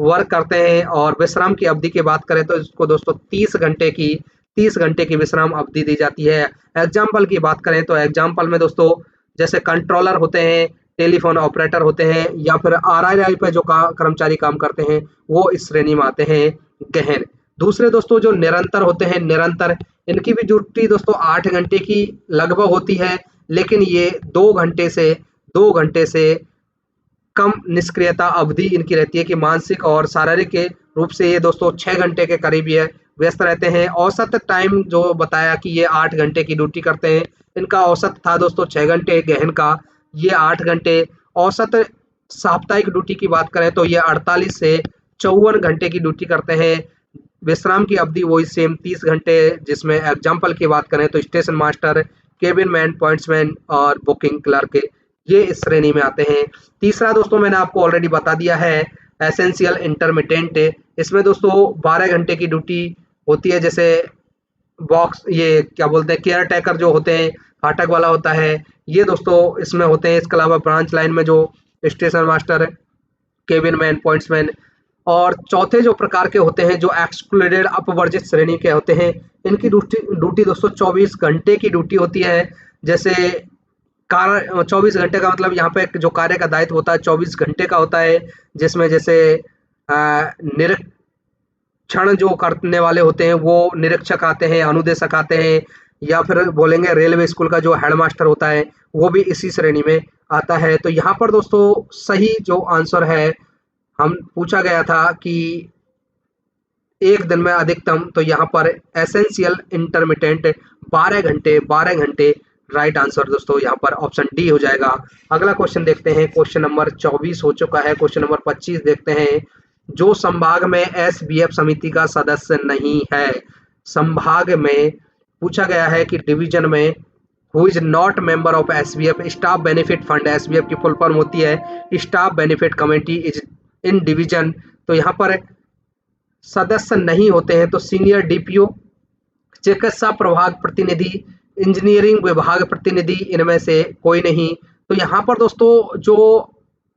वर्क करते हैं। और विश्राम की अवधि की बात करें तो इसको दोस्तों 30 घंटे की विश्राम अवधि दी जाती है। एग्जाम्पल की बात करें तो एग्जाम्पल में दोस्तों जैसे कंट्रोलर होते हैं, टेलीफोन ऑपरेटर होते हैं, या फिर RRI पे जो कर्मचारी काम करते हैं वो इस श्रेणी में आते हैं गहन। दूसरे दोस्तों जो निरंतर होते हैं, निरंतर इनकी भी ड्यूटी दोस्तों 8 घंटे की लगभग होती है, लेकिन ये 2 घंटे से कम निष्क्रियता अवधि इनकी रहती है कि मानसिक और शारीरिक के रूप से ये दोस्तों 6 घंटे के करीब ये व्यस्त रहते हैं। औसत टाइम जो बताया कि ये 8 घंटे की ड्यूटी करते हैं, इनका औसत था दोस्तों 6 घंटे, गहन का ये 8 घंटे। औसत साप्ताहिक ड्यूटी की बात करें तो ये 48 से 54 घंटे की ड्यूटी करते हैं। विश्राम की अवधि वही सेम 30 घंटे, जिसमें एग्जाम्पल की बात करें तो station master, cabin man, pointsman और बुकिंग क्लर्क ये इस श्रेणी में आते हैं। तीसरा दोस्तों मैंने आपको ऑलरेडी बता दिया है एसेंशियल इंटरमिटेंट। इसमें दोस्तों 12 घंटे की ड्यूटी होती है। जैसे बॉक्स, ये क्या बोलते हैं, केयर टेकर जो होते हैं, फाटक वाला होता है, ये दोस्तों इसमें होते हैं। इसके अलावा ब्रांच लाइन में जो station master, cabin man, pointsman, और चौथे जो प्रकार के होते हैं जो एक्सक्लूडेड अपवर्जित श्रेणी के होते हैं, इनकी ड्यूटी दोस्तों 24 घंटे की ड्यूटी होती है। जैसे 24 घंटे का मतलब यहाँ पे जो कार्य का दायित्व होता है 24 घंटे का होता है, जिसमें जैसे निरीक्षण जो करने वाले होते हैं वो निरीक्षक आते हैं, अनुदेशक आते हैं, या फिर बोलेंगे रेलवे स्कूल का जो हेडमास्टर होता है वो भी इसी श्रेणी में आता है। तो यहाँ पर दोस्तों सही जो आंसर है, हम पूछा गया था कि एक दिन में अधिकतम, तो यहाँ पर एसेंशियल इंटरमिटेंट 12 घंटे राइट आंसर दोस्तों यहाँ पर ऑप्शन डी हो जाएगा। अगला क्वेश्चन देखते हैं, क्वेश्चन नंबर 24 हो चुका है। क्वेश्चन नंबर 25 देखते हैं, जो संभाग में SBF समिति का सदस्य नहीं है। संभाग में पूछा गया है कि डिवीजन में who is not member of SBF, staff benefit fund, SBF की फुल फॉर्म होती है staff benefit committee is in division. तो यहाँ पर सदस्य नहीं होते हैं तो सीनियर DPO, चिकित्सा प्रभाग प्रतिनिधि, इंजीनियरिंग विभाग प्रतिनिधि, इनमें से कोई नहीं। तो यहाँ पर दोस्तों जो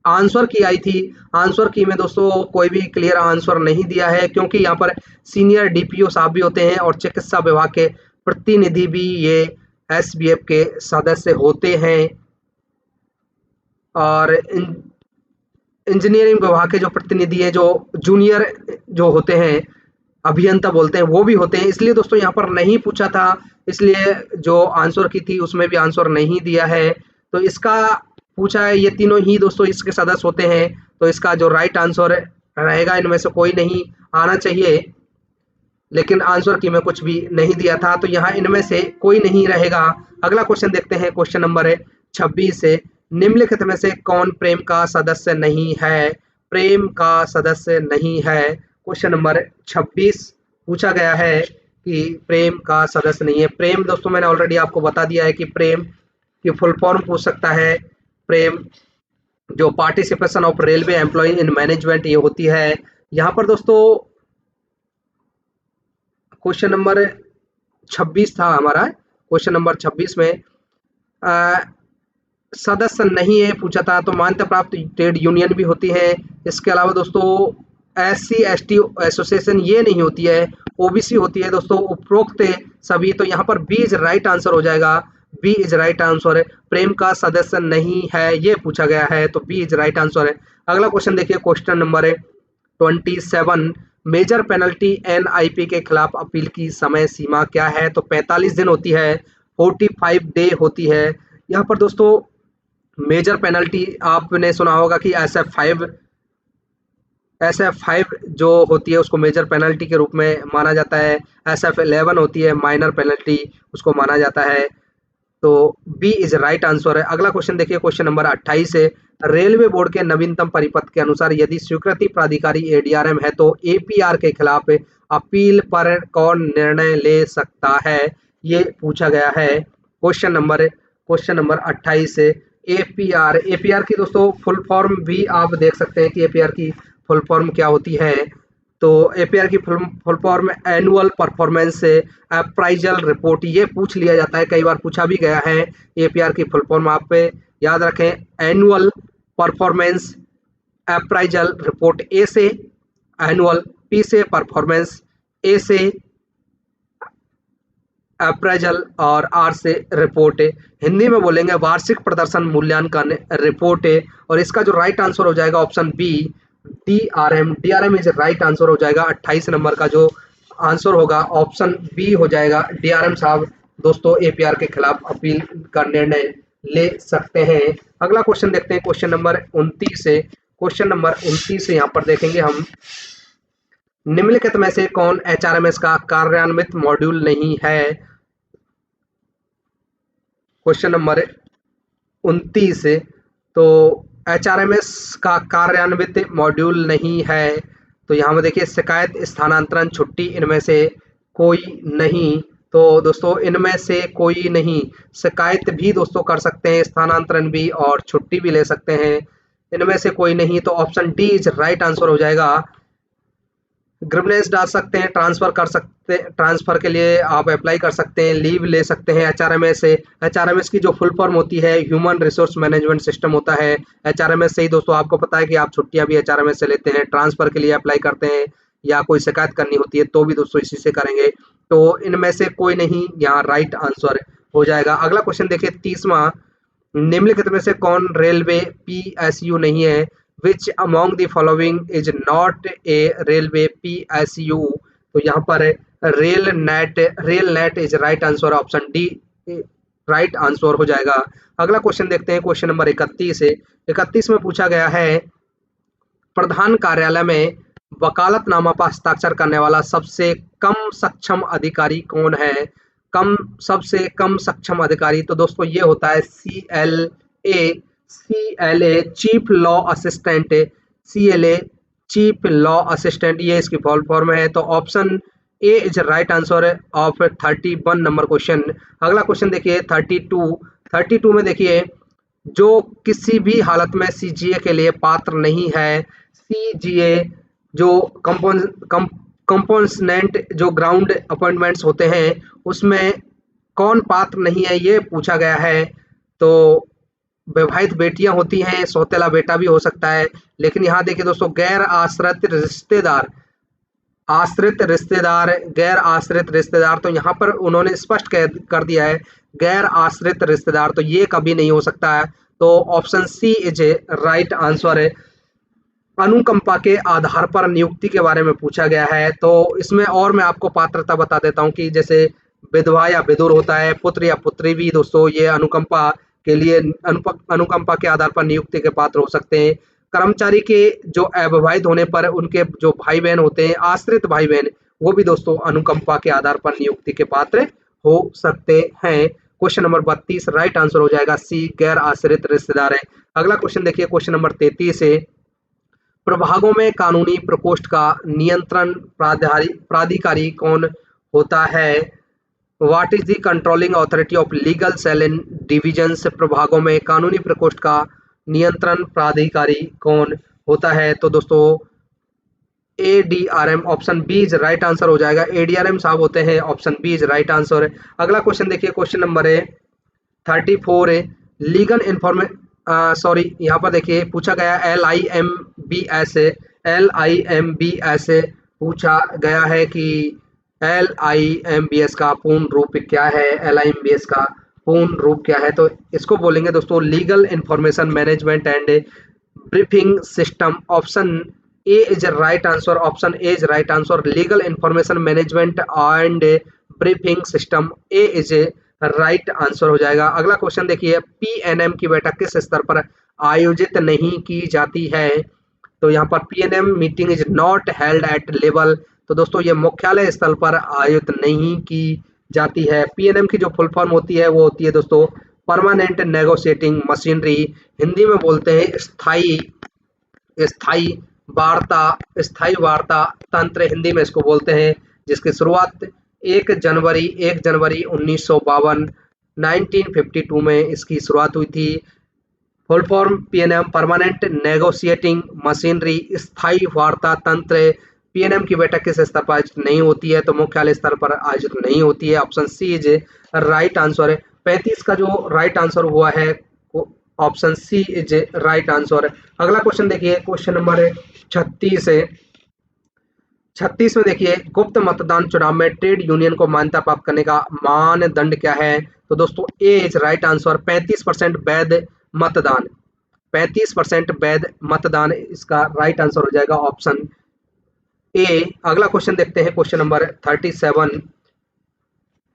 आंसर की आई थी। आंसर की में दोस्तों कोई भी क्लियर आंसर नहीं दिया है, क्योंकि यहाँ पर सीनियर डीपीओ साहब भी होते हैं और चिकित्सा विभाग के प्रतिनिधि भी ये एसबीएफ के सदस्य होते हैं, और इंजीनियरिंग विभाग के जो प्रतिनिधि है, जो जूनियर जो होते हैं, अभियंता बोलते हैं, वो भी होते हैं। इसलिए दोस्तों यहाँ पर नहीं पूछा था, इसलिए जो आंसर की थी उसमें भी आंसर नहीं दिया है। तो इसका पूछा है, ये तीनों ही दोस्तों इसके सदस्य होते हैं, तो इसका जो राइट आंसर रहेगा इनमें से कोई नहीं आना चाहिए, लेकिन आंसर की में कुछ भी नहीं दिया था, तो यहाँ इनमें से कोई नहीं रहेगा। अगला क्वेश्चन देखते हैं, क्वेश्चन नंबर 26 से, निम्नलिखित में से कौन प्रेम का सदस्य नहीं है? प्रेम का सदस्य नहीं है। क्वेश्चन नंबर 26 पूछा गया है कि प्रेम का सदस्य नहीं है। प्रेम दोस्तों मैंने ऑलरेडी आपको बता दिया है कि प्रेम की फुल फॉर्म पूछ सकता है। प्रेम जो participation of railway employee in management ये होती है। यहाँ पर दोस्तों क्वेश्चन नंबर 26 था हमारा, क्वेश्चन नंबर 26 में सदस्य नहीं है पूछा था, तो मान्यता प्राप्त ट्रेड यूनियन भी होती है। इसके अलावा दोस्तों SC ST एसोसिएशन ये नहीं होती है, OBC होती है दोस्तों। उपरोक्त सभी, तो यहाँ पर बी इज राइट आंसर हो जाएगा, बी इज राइट आंसर है। प्रेम का सदस्य नहीं है ये पूछा गया है, तो बी इज राइट आंसर है। अगला क्वेश्चन देखिए, question number 27, major penalty NIP के खिलाफ अपील की समय सीमा क्या है? तो 45 दिन होती है, 45 डे होती है। यहाँ पर दोस्तों मेजर पेनल्टी आपने सुना होगा कि SF5 जो होती है उसको मेजर पेनल्टी के रूप में माना जाता है। SF11 होती है माइनर पेनल्टी, उसको माना जाता है। तो बी इज राइट आंसर है। अगला क्वेश्चन देखिए, क्वेश्चन नंबर 28 है, रेलवे बोर्ड के नवीनतम परिपत्र के अनुसार यदि स्वीकृति प्राधिकारी ADRM है तो APR के खिलाफ अपील पर कौन निर्णय ले सकता है? ये पूछा गया है। क्वेश्चन नंबर 28 से APR की दोस्तों फुल फॉर्म भी आप देख सकते हैं कि APR की फुल फॉर्म क्या होती है। तो APR की full form annual performance appraisal report, ये पूछ लिया जाता है, कई बार पूछा भी गया है। APR की फुल फॉर्म आप याद रखें, एनुअल परफॉर्मेंस अप्राइजल रिपोर्ट, ए से एनुअल, P से परफॉर्मेंस, A से अप्राइजल और R से रिपोर्ट। हिंदी में बोलेंगे वार्षिक प्रदर्शन मूल्यांकन रिपोर्ट। और इसका जो राइट आंसर हो जाएगा option B, DRM is right answer हो जाएगा। 28 नंबर का जो आंसर होगा ऑप्शन बी हो जाएगा। DRM साहब दोस्तों APR के खिलाफ अपील का निर्णय ले सकते हैं। अगला क्वेश्चन देखते हैं, क्वेश्चन नंबर 29 से। क्वेश्चन नंबर 29 से यहाँ पर देखेंगे हम, निम्नलिखित में से कौन HRMS का कार्यान्वित मॉड्यूल नहीं है? क्वेश्चन नंबर 29 से, तो HRMS का कार्यान्वित मॉड्यूल नहीं है। तो यहाँ पर देखिए शिकायत, स्थानांतरण, छुट्टी, इनमें से कोई नहीं। तो दोस्तों इनमें से कोई नहीं, शिकायत भी दोस्तों कर सकते हैं, स्थानांतरण भी और छुट्टी भी ले सकते हैं, इनमें से कोई नहीं। तो option D is right answer हो जाएगा। ग्रीवनेंस डाल सकते हैं, ट्रांसफर कर सकते, ट्रांसफर के लिए आप अप्लाई कर सकते हैं, लीव ले सकते हैं। HRMS की जो फुल फॉर्म होती है ह्यूमन रिसोर्स मैनेजमेंट सिस्टम होता है। HRMS से ही दोस्तों आपको पता है कि आप छुट्टियां भी HRMS से लेते हैं, ट्रांसफर के लिए अप्लाई करते हैं, या कोई शिकायत करनी होती है तो भी दोस्तों इसी से करेंगे। तो इनमें से कोई नहीं यहाँ राइट आंसर हो जाएगा। अगला क्वेश्चन देखिए 30वां, निम्नलिखित में से कौन रेलवे PSU नहीं है? Which among the following is not a railway PSU? तो यहाँ पर rail net is right answer, option D right answer हो जाएगा। अगला क्वेश्चन देखते हैं, क्वेश्चन नंबर 31 है। 31 में पूछा गया है, प्रधान कार्यालय में वकालतनामा पर हस्ताक्षर करने वाला सबसे कम सक्षम अधिकारी कौन है? सबसे कम सक्षम अधिकारी, तो दोस्तों ये होता है CLA chief law assistant, CLA chief law assistant, ये इसकी फुल फॉर्म है। तो option A is right answer of 31 number question. अगला क्वेश्चन देखिए 32 में देखिए, जो किसी भी हालत में CGA के लिए पात्र नहीं है, CGA जो कंपोनेंट जो ग्राउंड अपॉइंटमेंट्स होते हैं उसमें कौन पात्र नहीं है, ये पूछा गया है। तो विवाहित बेटियां होती हैं, सौतेला बेटा भी हो सकता है। लेकिन यहाँ देखिए दोस्तों, गैर आश्रित रिश्तेदार, आश्रित रिश्तेदार, गैर आश्रित रिश्तेदार, तो यहाँ पर उन्होंने स्पष्ट कर दिया है गैर आश्रित रिश्तेदार, तो ये कभी नहीं हो सकता है। तो option C is a right answer है। अनुकंपा के आधार पर नियुक्ति के बारे में पूछा गया है, तो इसमें और मैं आपको पात्रता बता देता हूँ कि जैसे विधवा या विदुर होता है, पुत्र या पुत्री भी दोस्तों ये अनुकंपा के लिए अनुकंपा के आधार पर नियुक्ति के पात्र हो सकते हैं। कर्मचारी के जो अविवाहित होने पर उनके जो भाई बहन होते हैं, आश्रित भाई बहन, वो भी दोस्तों अनुकंपा के आधार पर नियुक्ति के पात्र हो सकते हैं। क्वेश्चन नंबर 32 राइट आंसर हो जाएगा सी, गैर आश्रित रिश्तेदार है। अगला क्वेश्चन देखिए, क्वेश्चन नंबर 33 है, प्रभागों में कानूनी प्रकोष्ठ का नियंत्रण प्राधिकारी कौन होता है? What is the controlling authority of legal cell in divisions? प्रभागों में कानूनी प्रकोष्ठ का नियंत्रण प्राधिकारी कौन होता है? तो दोस्तों ADRM, option B is right answer हो जाएगा। ADRM साहब होते हैं, option B is right answer. अगला क्वेश्चन देखिए, क्वेश्चन नंबर 34 है, लीगल इन्फॉर्मेशन, सॉरी यहाँ पर देखिए पूछा गया LIMBS पूछा गया है कि LIMBS का पूर्ण रूप क्या है? LIMBS का पूर्ण रूप क्या है? तो इसको बोलेंगे दोस्तों legal information management and briefing system. Option A is right answer, option A is right answer. Legal information management and briefing system, A is right answer हो जाएगा। अगला क्वेश्चन देखिए, PNM की बैठक किस स्तर पर आयोजित नहीं की जाती है? तो यहाँ पर PNM meeting is not held at level, तो दोस्तों ये मुख्यालय स्थल पर आयोजित नहीं की जाती है। PNM की जो फुल फॉर्म होती है वो होती है दोस्तों परमानेंट नेगोशिएटिंग मशीनरी, हिंदी में बोलते हैं स्थाई स्थाई स्थाई वार्ता तंत्र, हिंदी में इसको बोलते हैं, जिसकी शुरुआत 1 जनवरी 1952 1952 में इसकी शुरुआत हुई थी। Full form PNM permanent negotiating machinery, स्थायी वार्ता तंत्र। PNM की बैठक किस स्तर पर आयोजित नहीं होती है? तो मुख्यालय स्तर पर आयोजित नहीं होती है। Option C is right answer है। 35 का जो राइट आंसर हुआ है option C is right answer. अगला क्वेश्चन देखिए, क्वेश्चन नंबर 36 है। 36 में देखिए, गुप्त मतदान चुनाव में ट्रेड यूनियन को मान्यता प्राप्त करने का मानदंड क्या है? तो दोस्तों ए इज राइट आंसर। 35% वैध मतदान, 35% वैध मतदान इसका राइट आंसर हो जाएगा, ऑप्शन ए। अगला क्वेश्चन देखते हैं, question number 37,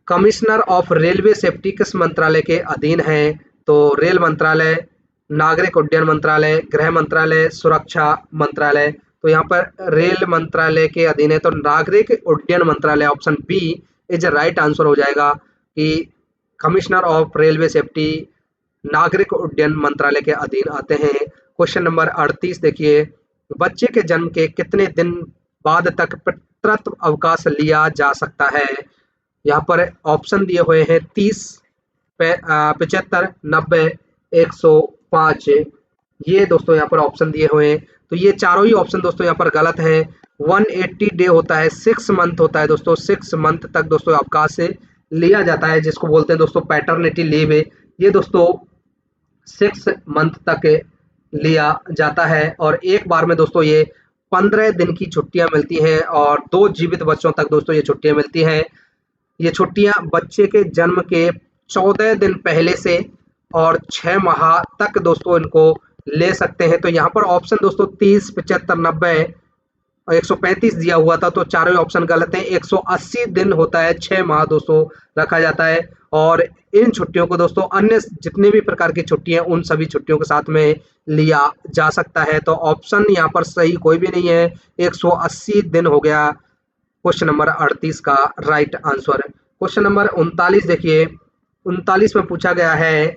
commissioner of railway safety किस मंत्रालय के अधीन है? तो रेल मंत्रालय, नागरिक उड्डयन मंत्रालय, गृह मंत्रालय, सुरक्षा मंत्रालय। तो यहाँ पर रेल मंत्रालय के अधीन है, तो नागरिक उड्डयन मंत्रालय, option B is right answer हो जाएगा कि कमिश्नर ऑफ रेलवे सेफ्टी नागरिक उड्डयन मंत्रालय के अधीन आते हैं। क्वेश्चन नंबर 38 देखिए, बच्चे के जन्म के कितने दिन बाद तक पितृत्व अवकाश लिया जा सकता है? यहाँ पर ऑप्शन दिए हुए हैं 30, 75, 90, 105, ये दोस्तों यहाँ पर ऑप्शन दिए हुए हैं। तो ये चारों ही ऑप्शन दोस्तों यहाँ पर गलत है। 180 डे होता है, 6 मंथ होता है दोस्तों, 6 मंथ तक दोस्तों अवकाश से लिया जाता है, जिसको बोलते हैं दोस्तों पैटर्निटी लीव है। ये दोस्तों 6 मंथ तक लिया जाता है और एक बार में दोस्तों ये 15 दिन की छुट्टियां मिलती हैं और 2 जीवित बच्चों तक दोस्तों ये छुट्टियां मिलती हैं। ये छुट्टियां बच्चे के जन्म के 14 दिन पहले से और 6 माह तक दोस्तों इनको ले सकते हैं। तो यहाँ पर ऑप्शन दोस्तों 30, 75, 90 और 135 दिया हुआ था, तो चारों ऑप्शन गलत हैं। 180 दिन होता है, 6 माह दोस्तों रखा जाता है और इन छुट्टियों को दोस्तों अन्य जितने भी प्रकार की छुट्टियां उन सभी छुट्टियों के साथ में लिया जा सकता है। तो ऑप्शन यहाँ पर सही कोई भी नहीं है, 180 दिन हो गया क्वेश्चन नंबर 38 का राइट आंसर। क्वेश्चन नंबर 39 देखिए, 39 में पूछा गया है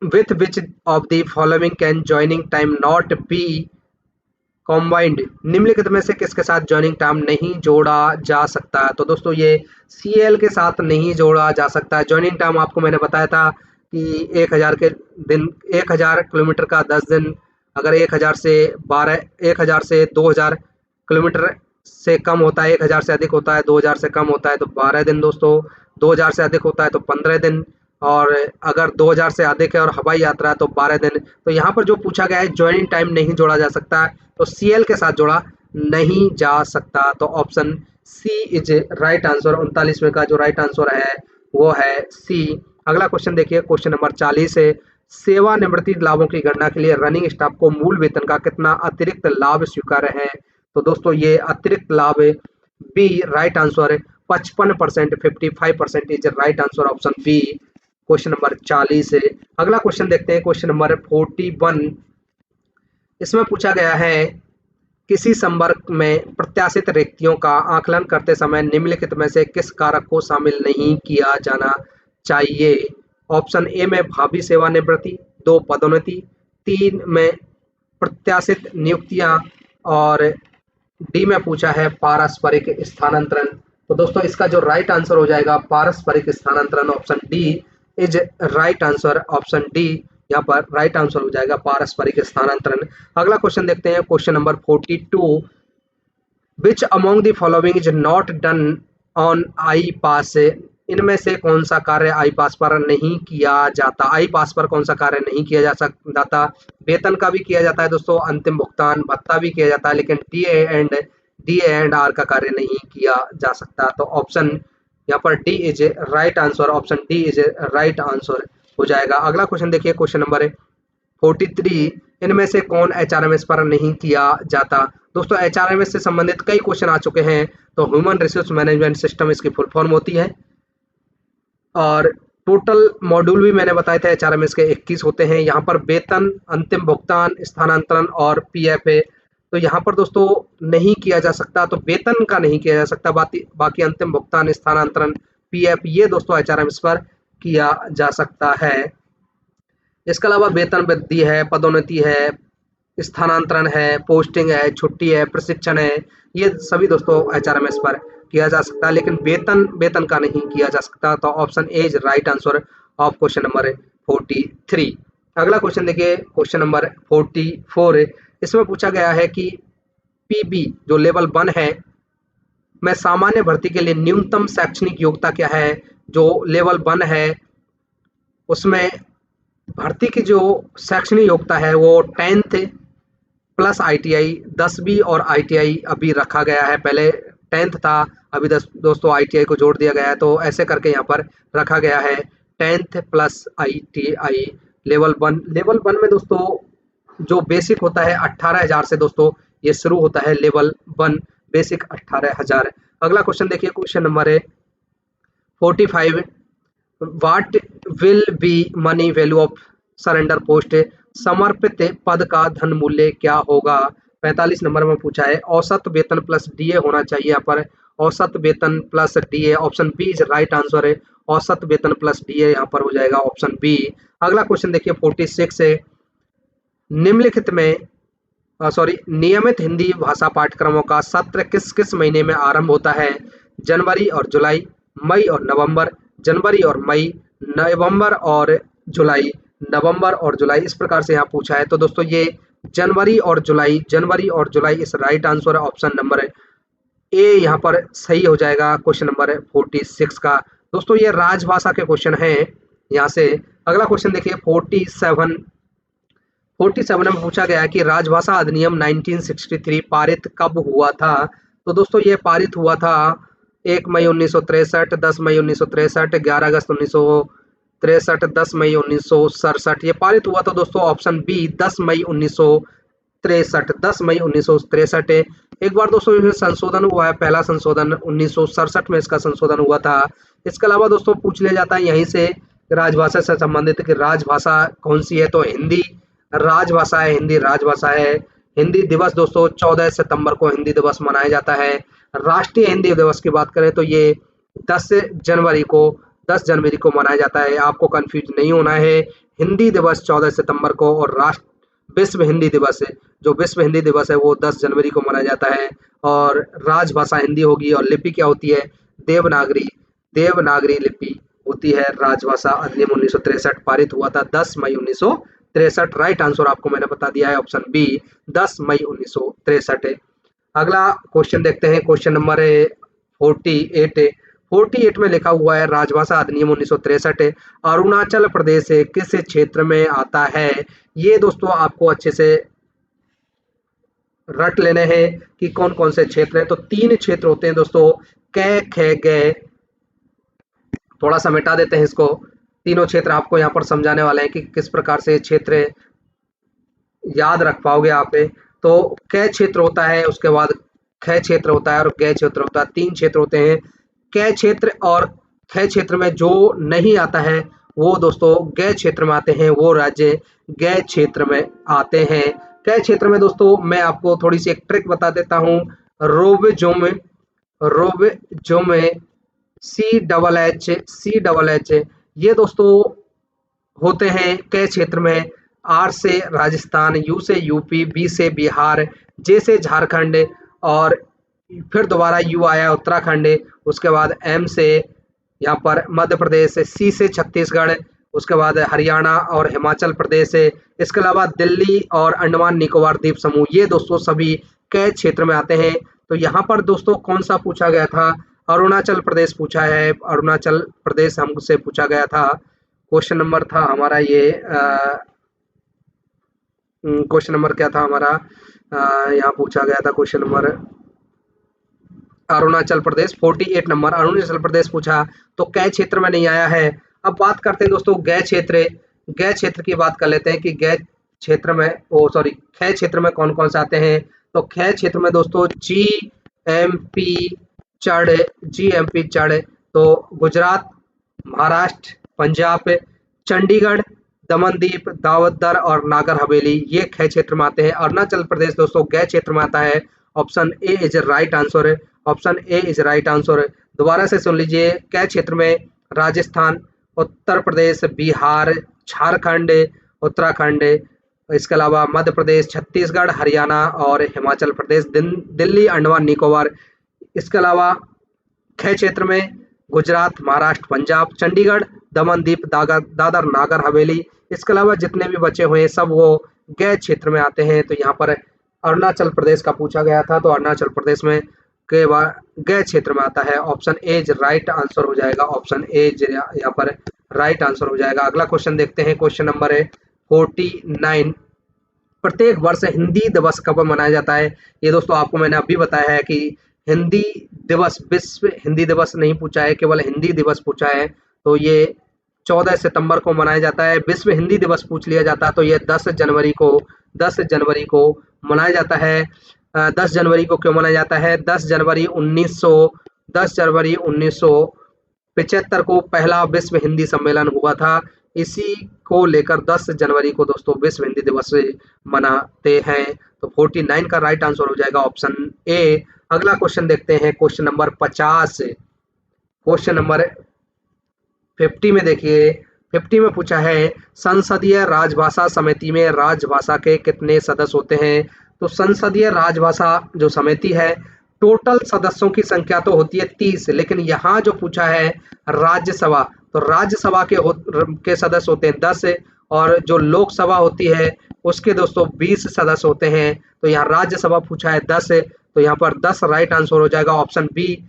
with which of the following can joining time not be combined, निम्नलिखित में से किसके साथ ज्वाइनिंग टाइम नहीं जोड़ा जा सकता है? तो दोस्तों ये CL के साथ नहीं जोड़ा जा सकता है। ज्वाइनिंग टाइम आपको मैंने बताया था कि 1000 के दिन, 1000 किलोमीटर का 10 दिन, अगर 1000 से 2000 किलोमीटर से कम होता है, 1000 से अधिक होता है, 2000 से कम होता है तो 12 दिन दोस्तों, 2000 से अधिक होता है तो 15 दिन, और अगर 2000 से अधिक है और हवाई यात्रा है तो 12 दिन। तो यहाँ पर जो पूछा गया है ज्वाइनिंग टाइम नहीं जोड़ा जा सकता, तो सीएल के साथ जोड़ा नहीं जा सकता। तो option C is right answer. 39वें का जो राइट आंसर है वो है सी। अगला क्वेश्चन देखिए, क्वेश्चन नंबर 40 है, सेवानिवृत्ति लाभों की गणना के लिए रनिंग स्टाफ को मूल वेतन का कितना अतिरिक्त लाभ स्वीकार्य है? तो दोस्तों ये अतिरिक्त लाभ बी राइट आंसर है। 55%, 55% is right answer, option B question number 40 है। अगला क्वेश्चन देखते हैं, क्वेश्चन नंबर 41। इसमें पूछा गया है किसी संवर्ग में प्रत्याशित रिक्तियों का आकलन करते समय निम्नलिखित में से किस कारक को शामिल नहीं किया जाना चाहिए? ऑप्शन ए में भावी सेवानिवृत्ति, 2 पदोन्नति, 3 में प्रत्याशित नियुक्तियां और डी में पूछा है पारस्परिक स्थानांतरण। तो दोस्तों इसका जो राइट आंसर हो जाएगा पारस्परिक स्थानांतरण, option D is right answer. Option D यहाँ पर राइट आंसर हो जाएगा पारस्परिक स्थानांतरण। अगला क्वेश्चन देखते हैं, question number 42। Which among the following is not done on I pass? इनमें से कौन सा कार्य आई पास पर नहीं किया जाता? आई पास पर कौन सा कार्य नहीं किया जाता? वेतन का भी किया जाता है दोस्तों, अंतिम भुगतान भत्ता भी किया जाता है, लेकिन डी एंड आर का कार्य नहीं किया जा सकता। तो ऑप्शन यहाँ पर D is right answer, option D is right answer हो जाएगा। अगला क्वेश्चन देखिए, क्वेश्चन नंबर 43। इनमें से कौन एचआरएमएस पर नहीं किया जाता? दोस्तों एचआरएमएस से संबंधित कई क्वेश्चन आ चुके हैं। तो ह्यूमन रिसोर्स मैनेजमेंट सिस्टम इसकी फुल फॉर्म होती है, और टोटल मॉड्यूल भी मैंने बताए थे एचआरएमएस के 21 होते हैं। यहाँ पर वेतन, अंतिम भुगतान, स्थानांतरण और पीएफ है। तो यहाँ पर दोस्तों नहीं किया जा सकता, तो वेतन का नहीं किया जा सकता, बाकी अंतिम भुगतान, स्थानांतरण, पीएफ ये दोस्तों एचआरएमएस पर किया जा सकता है। इसके अलावा वेतन वृद्धि है, पदोन्नति है, स्थानांतरण है, पोस्टिंग है, छुट्टी है, प्रशिक्षण है, ये सभी दोस्तों एचआरएमएस पर किया जा सकता है, लेकिन वेतन का नहीं किया जा सकता। तो option A is right answer of question number 43। अगला क्वेश्चन देखिए, क्वेश्चन नंबर 44। इसमें पूछा गया है कि पीबी जो लेवल 1 है में सामान्य भर्ती के लिए न्यूनतम शैक्षणिक योग्यता क्या है? जो लेवल 1 है उसमें भर्ती की जो शैक्षणिक योग्यता है वो 10th प्लस आईटीआई, 10वीं और आईटीआई अभी रखा गया है। पहले 10th था, अभी दोस्तों आईटीआई को जोड़ दिया गया है, तो ऐसे करके यहाँ पर रखा गया है 10th plus ITI level 1। Level 1 में दोस्तों जो बेसिक होता है 18,000 से दोस्तों ये शुरू होता है, लेवल 1 बेसिक 18,000। अगला क्वेश्चन देखिए, क्वेश्चन नंबर है 45। What will be money value of surrender post? समर्पित पद का धन मूल्य क्या होगा? 45 नंबर में पूछा है। औसत वेतन प्लस डीए होना चाहिए यहाँ पर, औसत वेतन plus DA, option B is right answer है। औसत वेतन प्लस डीए यहाँ पर हो जाएगा ऑप्शन बी। अगला क्वेश्चन देखिए 46 है, निम्नलिखित में नियमित हिंदी भाषा पाठ्यक्रमों का सत्र किस किस महीने में आरंभ होता है? जनवरी और जुलाई, मई और नवंबर, जनवरी और मई, नवंबर और जुलाई, नवंबर और जुलाई, इस प्रकार से यहाँ पूछा है। तो दोस्तों ये जनवरी और जुलाई इस राइट आंसर है, ऑप्शन नंबर ए यहाँ पर सही हो जाएगा क्वेश्चन नंबर 46 का। दोस्तों ये राजभाषा के क्वेश्चन हैं यहाँ से। अगला क्वेश्चन देखिए 47 में पूछा गया है कि राजभाषा अधिनियम 1963 पारित कब हुआ था? तो दोस्तों ये पारित हुआ था 1 मई 1963, 10 मई 1963, 11 अगस्त 1963, 10 मई 1967, ये पारित हुआ था दोस्तों, ऑप्शन बी 10 मई 1963, 10 मई 1963। एक बार दोस्तों इसमें संशोधन हुआ है, पहला संशोधन 1967 में इसका संशोधन हुआ था। इसके अलावा दोस्तों पूछ लिया जाता है यहीं से राजभाषा से संबंधित कि राजभाषा कौन सी है? तो हिंदी राजभाषा है, हिंदी राजभाषा है। हिंदी दिवस दोस्तों 14 सितंबर को हिंदी दिवस मनाया जाता है। राष्ट्रीय हिंदी दिवस की बात करें तो ये 10 जनवरी को मनाया जाता है। आपको कंफ्यूज नहीं होना है, हिंदी दिवस 14 सितंबर को और विश्व हिंदी दिवस है वो 10 जनवरी को मनाया जाता है। और राजभाषा हिंदी होगी, और लिपि क्या होती है? देवनागरी लिपि होती है। राजभाषा अधिनियम 1963 पारित हुआ था 10 मई 1963। राइट आंसर आपको मैंने बता दिया है, ऑप्शन बी 10 मई 1963। अगला क्वेश्चन देखते हैं, क्वेश्चन नंबर 48। 48 में लिखा हुआ है राजभाषा अधिनियम 1963 अरुणाचल प्रदेश किस क्षेत्र में आता है। ये दोस्तों आपको अच्छे से रट लेने हैं कि कौन कौन से क्षेत्र हैं। तो 3 क्षेत्र होते हैं दोस्तों, कै खे गए। थोड़ा सा मिटा देते हैं इसको। तीनों क्षेत्र आपको यहाँ पर समझाने वाले हैं कि किस प्रकार से क्षेत्र याद रख पाओगे आप। तो कै क्षेत्र होता है, उसके बाद ख क्षेत्र होता है और गै क्षेत्र होता है। 3 क्षेत्र होते हैं। कै क्षेत्र और ख क्षेत्र में जो नहीं आता है वो दोस्तों गै क्षेत्र में आते हैं, वो राज्य गै क्षेत्र में आते हैं। कै क्षेत्र में दोस्तों मैं आपको थोड़ी सी एक ट्रिक बता देता हूँ। रोबेजोम, रोबेजोम, CHH ये दोस्तों होते हैं कै क्षेत्र में। आर से राजस्थान, यू से यूपी, बी से बिहार, जे से झारखंड और फिर दोबारा यू आया उत्तराखंड, उसके बाद एम से यहाँ पर मध्य प्रदेश, सी से छत्तीसगढ़, उसके बाद हरियाणा और हिमाचल प्रदेश, इसके अलावा दिल्ली और अंडमान निकोबार द्वीप समूह, ये दोस्तों सभी कै क्षेत्र में आते हैं। तो यहाँ पर दोस्तों कौन सा पूछा गया था, अरुणाचल प्रदेश पूछा है। अरुणाचल प्रदेश हमसे पूछा गया था। क्वेश्चन नंबर था हमारा ये क्वेश्चन नंबर क्या था हमारा, यहाँ पूछा गया था question number Arunachal Pradesh 48 number Arunachal Pradesh पूछा, तो कै क्षेत्र में नहीं आया है। अब बात करते हैं दोस्तों गै क्षेत्र। गै क्षेत्र की बात कर लेते हैं कि गै क्षेत्र में कै क्षेत्र में कौन कौन से आते हैं। तो कै क्षेत्र में दोस्तों GMP चढ़, तो गुजरात, महाराष्ट्र, पंजाब, चंडीगढ़, दमनदीप, दादर और नागर हवेली, ये कै क्षेत्र में आते हैं। अरुणाचल प्रदेश दोस्तों गै क्षेत्र में आता है। Option A is right answer, option A is right answer. दोबारा से सुन लीजिए, कै क्षेत्र में राजस्थान, उत्तर प्रदेश, बिहार, झारखंड, उत्तराखंड, इसके अलावा मध्य प्रदेश, छत्तीसगढ़, हरियाणा और हिमाचल प्रदेश, दिल्ली, अंडमान निकोबार। इसके अलावा कै क्षेत्र में गुजरात, महाराष्ट्र, पंजाब, चंडीगढ़, दमनदीप, दादर, नागर हवेली। इसके अलावा जितने भी बचे हुए हैं सब वो गै क्षेत्र में आते हैं। तो यहाँ पर अरुणाचल प्रदेश का पूछा गया था, तो अरुणाचल प्रदेश में गै क्षेत्र में आता है। ऑप्शन ए राइट आंसर हो जाएगा, ऑप्शन ए यहाँ पर राइट आंसर हो जाएगा। अगला क्वेश्चन देखते हैं, क्वेश्चन नंबर है 49। प्रत्येक वर्ष हिंदी दिवस कब मनाया जाता है। ये दोस्तों आपको मैंने अभी बताया है कि हिंदी दिवस, विश्व हिंदी दिवस नहीं पूछा है, केवल हिंदी दिवस पूछा है। तो ये 14 सितंबर को मनाया जाता है। विश्व हिंदी दिवस पूछ लिया जाता है तो ये 10 जनवरी को मनाया जाता है। 10 जनवरी को क्यों मनाया जाता है? 10 जनवरी 1975 को पहला विश्व हिंदी सम्मेलन हुआ था। इसी को लेकर 10 जनवरी को दोस्तों विश्व हिंदी दिवस मनाते हैं। तो 49 का राइट आंसर हो जाएगा ऑप्शन ए। अगला क्वेश्चन देखते हैं, क्वेश्चन नंबर 50। क्वेश्चन नंबर 50 में देखिए, 50 में पूछा है संसदीय राजभाषा समिति में राजभाषा के कितने सदस्य होते हैं। तो संसदीय राजभाषा जो समिति है, टोटल सदस्यों की संख्या तो होती है 30, लेकिन यहाँ जो पूछा है राज्यसभा, तो राज्यसभा के सदस्य होते हैं 10 और जो लोकसभा होती है उसके दोस्तों 20 सदस्य होते हैं। तो यहाँ राज्यसभा पूछा है 10, तो यहाँ पर 10 राइट आंसर हो जाएगा। Option B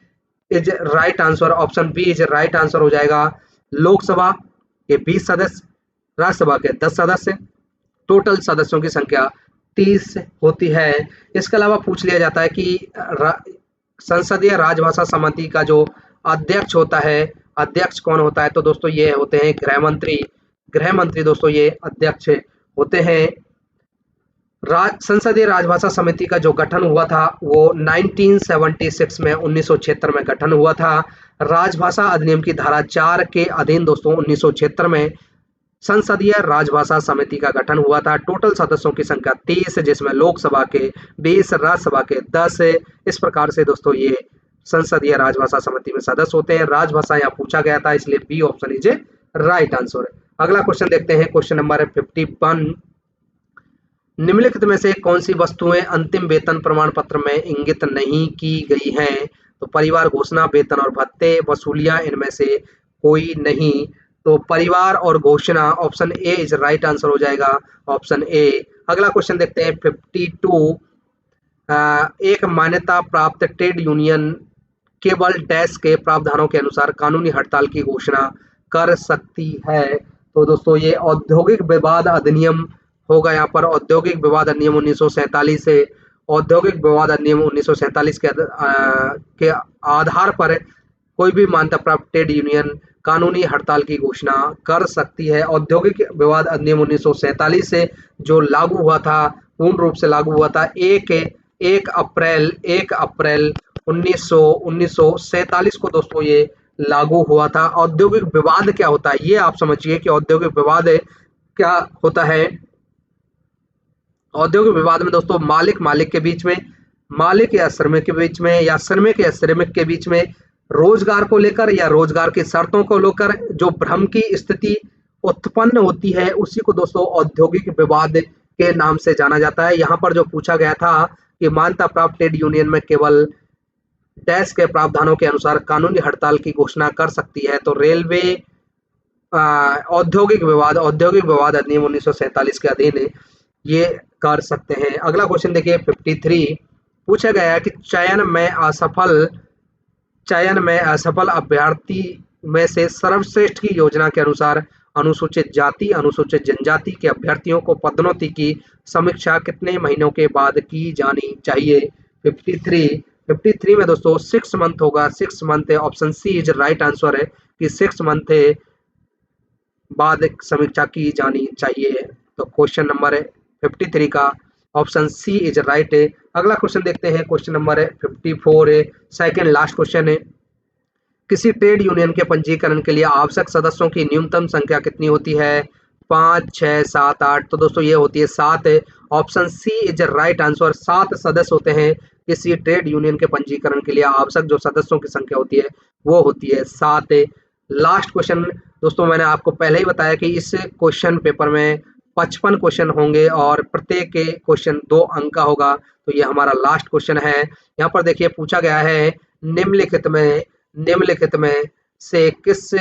is right answer, option B is right answer हो जाएगा। लोकसभा के 20 सदस्य, राज्यसभा के 10 सदस्य, टोटल सदस्यों की संख्या 30 होती है। इसके अलावा पूछ लिया जाता है कि संसदीय राजभाषा समिति का जो अध्यक्ष होता है, अध्यक्ष कौन होता है? तो दोस्तों ये होते हैं गृह मंत्री। गृह मंत्री दोस्तों ये अध्यक्ष होते हैं। संसदीय राजभाषा समिति का जो गठन हुआ था वो 1976 में 1976 में गठन हुआ था। राजभाषा अधिनियम की धारा 4 के अधीन दोस्तों 1976 में संसदीय राजभाषा समिति का गठन हुआ था। टोटल सदस्यों की संख्या 30, जिसमें लोकसभा के 20, राज्यसभा के 10। इस प्रकार से दोस्तों ये संसदीय राजभाषा समिति में सदस्य होते हैं। राजभाषा यहाँ पूछा गया था, इसलिए B option is right answer. अगला क्वेश्चन देखते हैं, क्वेश्चन नंबर 51। निम्नलिखित में से कौन सी वस्तुएं अंतिम वेतन प्रमाण पत्र में इंगित नहीं की गई हैं? तो परिवार घोषणा, वेतन और भत्ते, वसूलियां, इनमें से कोई नहीं। तो परिवार और घोषणा, option A is right answer हो जाएगा, ऑप्शन ए। अगला क्वेश्चन देखते हैं 52। एक मान्यता प्राप्त ट्रेड यूनियन केवल डैश के प्रावधानों के अनुसार कानूनी हड़ताल की घोषणा कर सकती है। तो दोस्तों ये औद्योगिक विवाद अधिनियम होगा यहाँ पर। औद्योगिक विवाद अधिनियम 1947 से औद्योगिक विवाद अधिनियम 1947 के आधार पर कोई भी मान्यता प्राप्त ट्रेड यूनियन कानूनी हड़ताल की घोषणा कर सकती है। औद्योगिक विवाद अधिनियम 1947 से जो लागू हुआ था, पूर्ण रूप से लागू हुआ था 1 अप्रैल 1947 को दोस्तों ये लागू हुआ था। औद्योगिक विवाद क्या होता है ये आप समझिए कि औद्योगिक विवाद क्या होता है। औद्योगिक विवाद में दोस्तों मालिक के बीच में, मालिक या श्रमिक के बीच में, या श्रमिक या श्रमिक के बीच में रोजगार को लेकर या रोजगार की शर्तों को लेकर जो भ्रम की स्थिति उत्पन्न होती है उसी को दोस्तों औद्योगिक विवाद के नाम से जाना जाता है। यहाँ पर जो पूछा गया था कि मान्यता प्राप्त ट्रेड यूनियन में केवल डैश के प्रावधानों के अनुसार कानूनी हड़ताल की घोषणा कर सकती है, तो रेलवे औद्योगिक विवाद अधिनियम 1947 के अधीन ये कर सकते हैं। अगला क्वेश्चन देखिए 53 पूछा गया है कि चयन में असफल अभ्यर्थी में से सर्वश्रेष्ठ की योजना के अनुसार अनुसूचित जाति अनुसूचित जनजाति के अभ्यर्थियों को पदोन्नति की समीक्षा कितने महीनों के बाद की जानी चाहिए। 53 में दोस्तों 6 मंथ होगा। 6 मंथ है, option C is right answer है कि 6 मंथ बाद समीक्षा की जानी चाहिए। तो क्वेश्चन नंबर 53 का ऑप्शन सी इज राइट है। अगला क्वेश्चन देखते हैं, क्वेश्चन नंबर 54 है, सेकंड लास्ट क्वेश्चन है। किसी ट्रेड यूनियन के पंजीकरण के लिए आवश्यक सदस्यों की न्यूनतम संख्या कितनी होती है? 5, 6, 7, 8। तो दोस्तों ये होती है 7 है। Option C is right answer. 7 सदस्य होते हैं किसी ट्रेड यूनियन के पंजीकरण के लिए। आवश्यक जो सदस्यों की संख्या होती है वो होती है 7 है। लास्ट क्वेश्चन दोस्तों मैंने आपको पहले ही बताया कि इस क्वेश्चन पेपर में 55 क्वेश्चन होंगे और प्रत्येक क्वेश्चन 2 अंक का होगा। तो ये हमारा लास्ट क्वेश्चन है। यहाँ पर देखिए पूछा गया है निम्नलिखित में से किस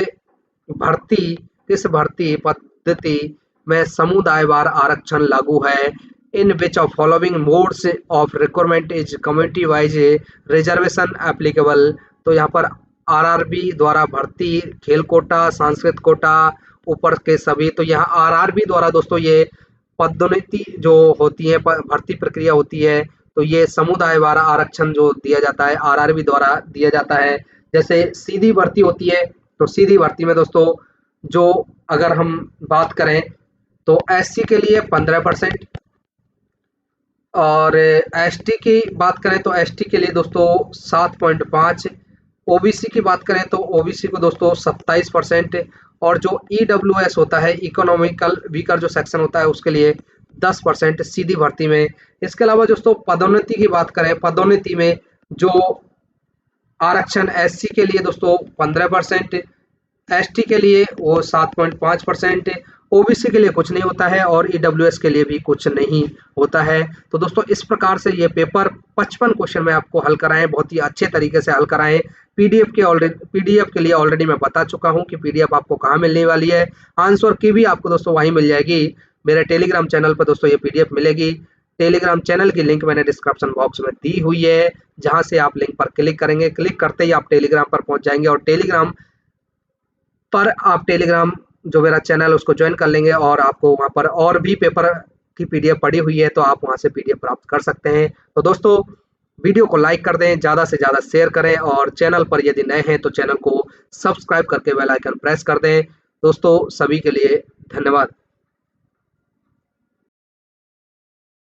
भर्ती पद्धति में समुदायवार आरक्षण लागू है? In which of following modes of requirement is community wise reservation applicable? तो यहाँ पर आरआरबी द्वारा भर्ती, खेल कोटा, सांस्कृतिक कोटा, ऊपर के सभी। तो यहाँ आरआरबी द्वारा दोस्तों ये पदोन्नति जो होती है, भर्ती प्रक्रिया होती है, तो ये समुदायवार आरक्षण जो दिया जाता है आरआरबी द्वारा दिया जाता है। जैसे सीधी भर्ती होती है, तो सीधी भर्ती में दोस्तों जो अगर हम बात करें तो एससी के लिए 15% और एसटी की बात करें तो एसटी के लिए दोस्तों 7.5, ओबीसी की बात करें तो ओबीसी को दोस्तों 27% और जो ईडब्ल्यूएस होता है इकोनॉमिकल वीकर जो सेक्शन होता है उसके लिए 10% सीधी भर्ती में। इसके अलावा दोस्तों पदोन्नति की बात करें, पदोन्नति में जो आरक्षण एससी के लिए दोस्तों 15%, एसटी के लिए वो 7.5%, ओबीसी के लिए कुछ नहीं होता है और ईडब्ल्यूएस के लिए भी कुछ नहीं होता है। तो दोस्तों इस प्रकार से ये पेपर 55 क्वेश्चन में आपको हल कराएं, बहुत ही अच्छे तरीके से हल कराएं। पीडीएफ के लिए ऑलरेडी मैं बता चुका हूं कि पीडीएफ आपको कहां मिलने वाली है। आंसर की भी आपको दोस्तों वहीं मिल जाएगी, मेरे टेलीग्राम चैनल पर दोस्तों ये पीडीएफ मिलेगी। टेलीग्राम चैनल की लिंक मैंने डिस्क्रिप्शन बॉक्स में दी हुई है, जहां से आप लिंक पर क्लिक करेंगे, क्लिक करते ही आप टेलीग्राम पर पहुंच जाएंगे और टेलीग्राम पर आप टेलीग्राम जो मेरा चैनल उसको ज्वाइन कर लेंगे और आपको वहां पर और भी पेपर की पीडीएफ पड़ी हुई है तो आप वहां से पीडीएफ प्राप्त कर सकते हैं। तो दोस्तों वीडियो को लाइक कर दें, ज़्यादा से ज़्यादा शेयर करें और चैनल पर यदि नए हैं तो चैनल को सब्सक्राइब करके बेल आइकन प्रेस कर दें। दोस्तों सभी के लिए धन्यवाद।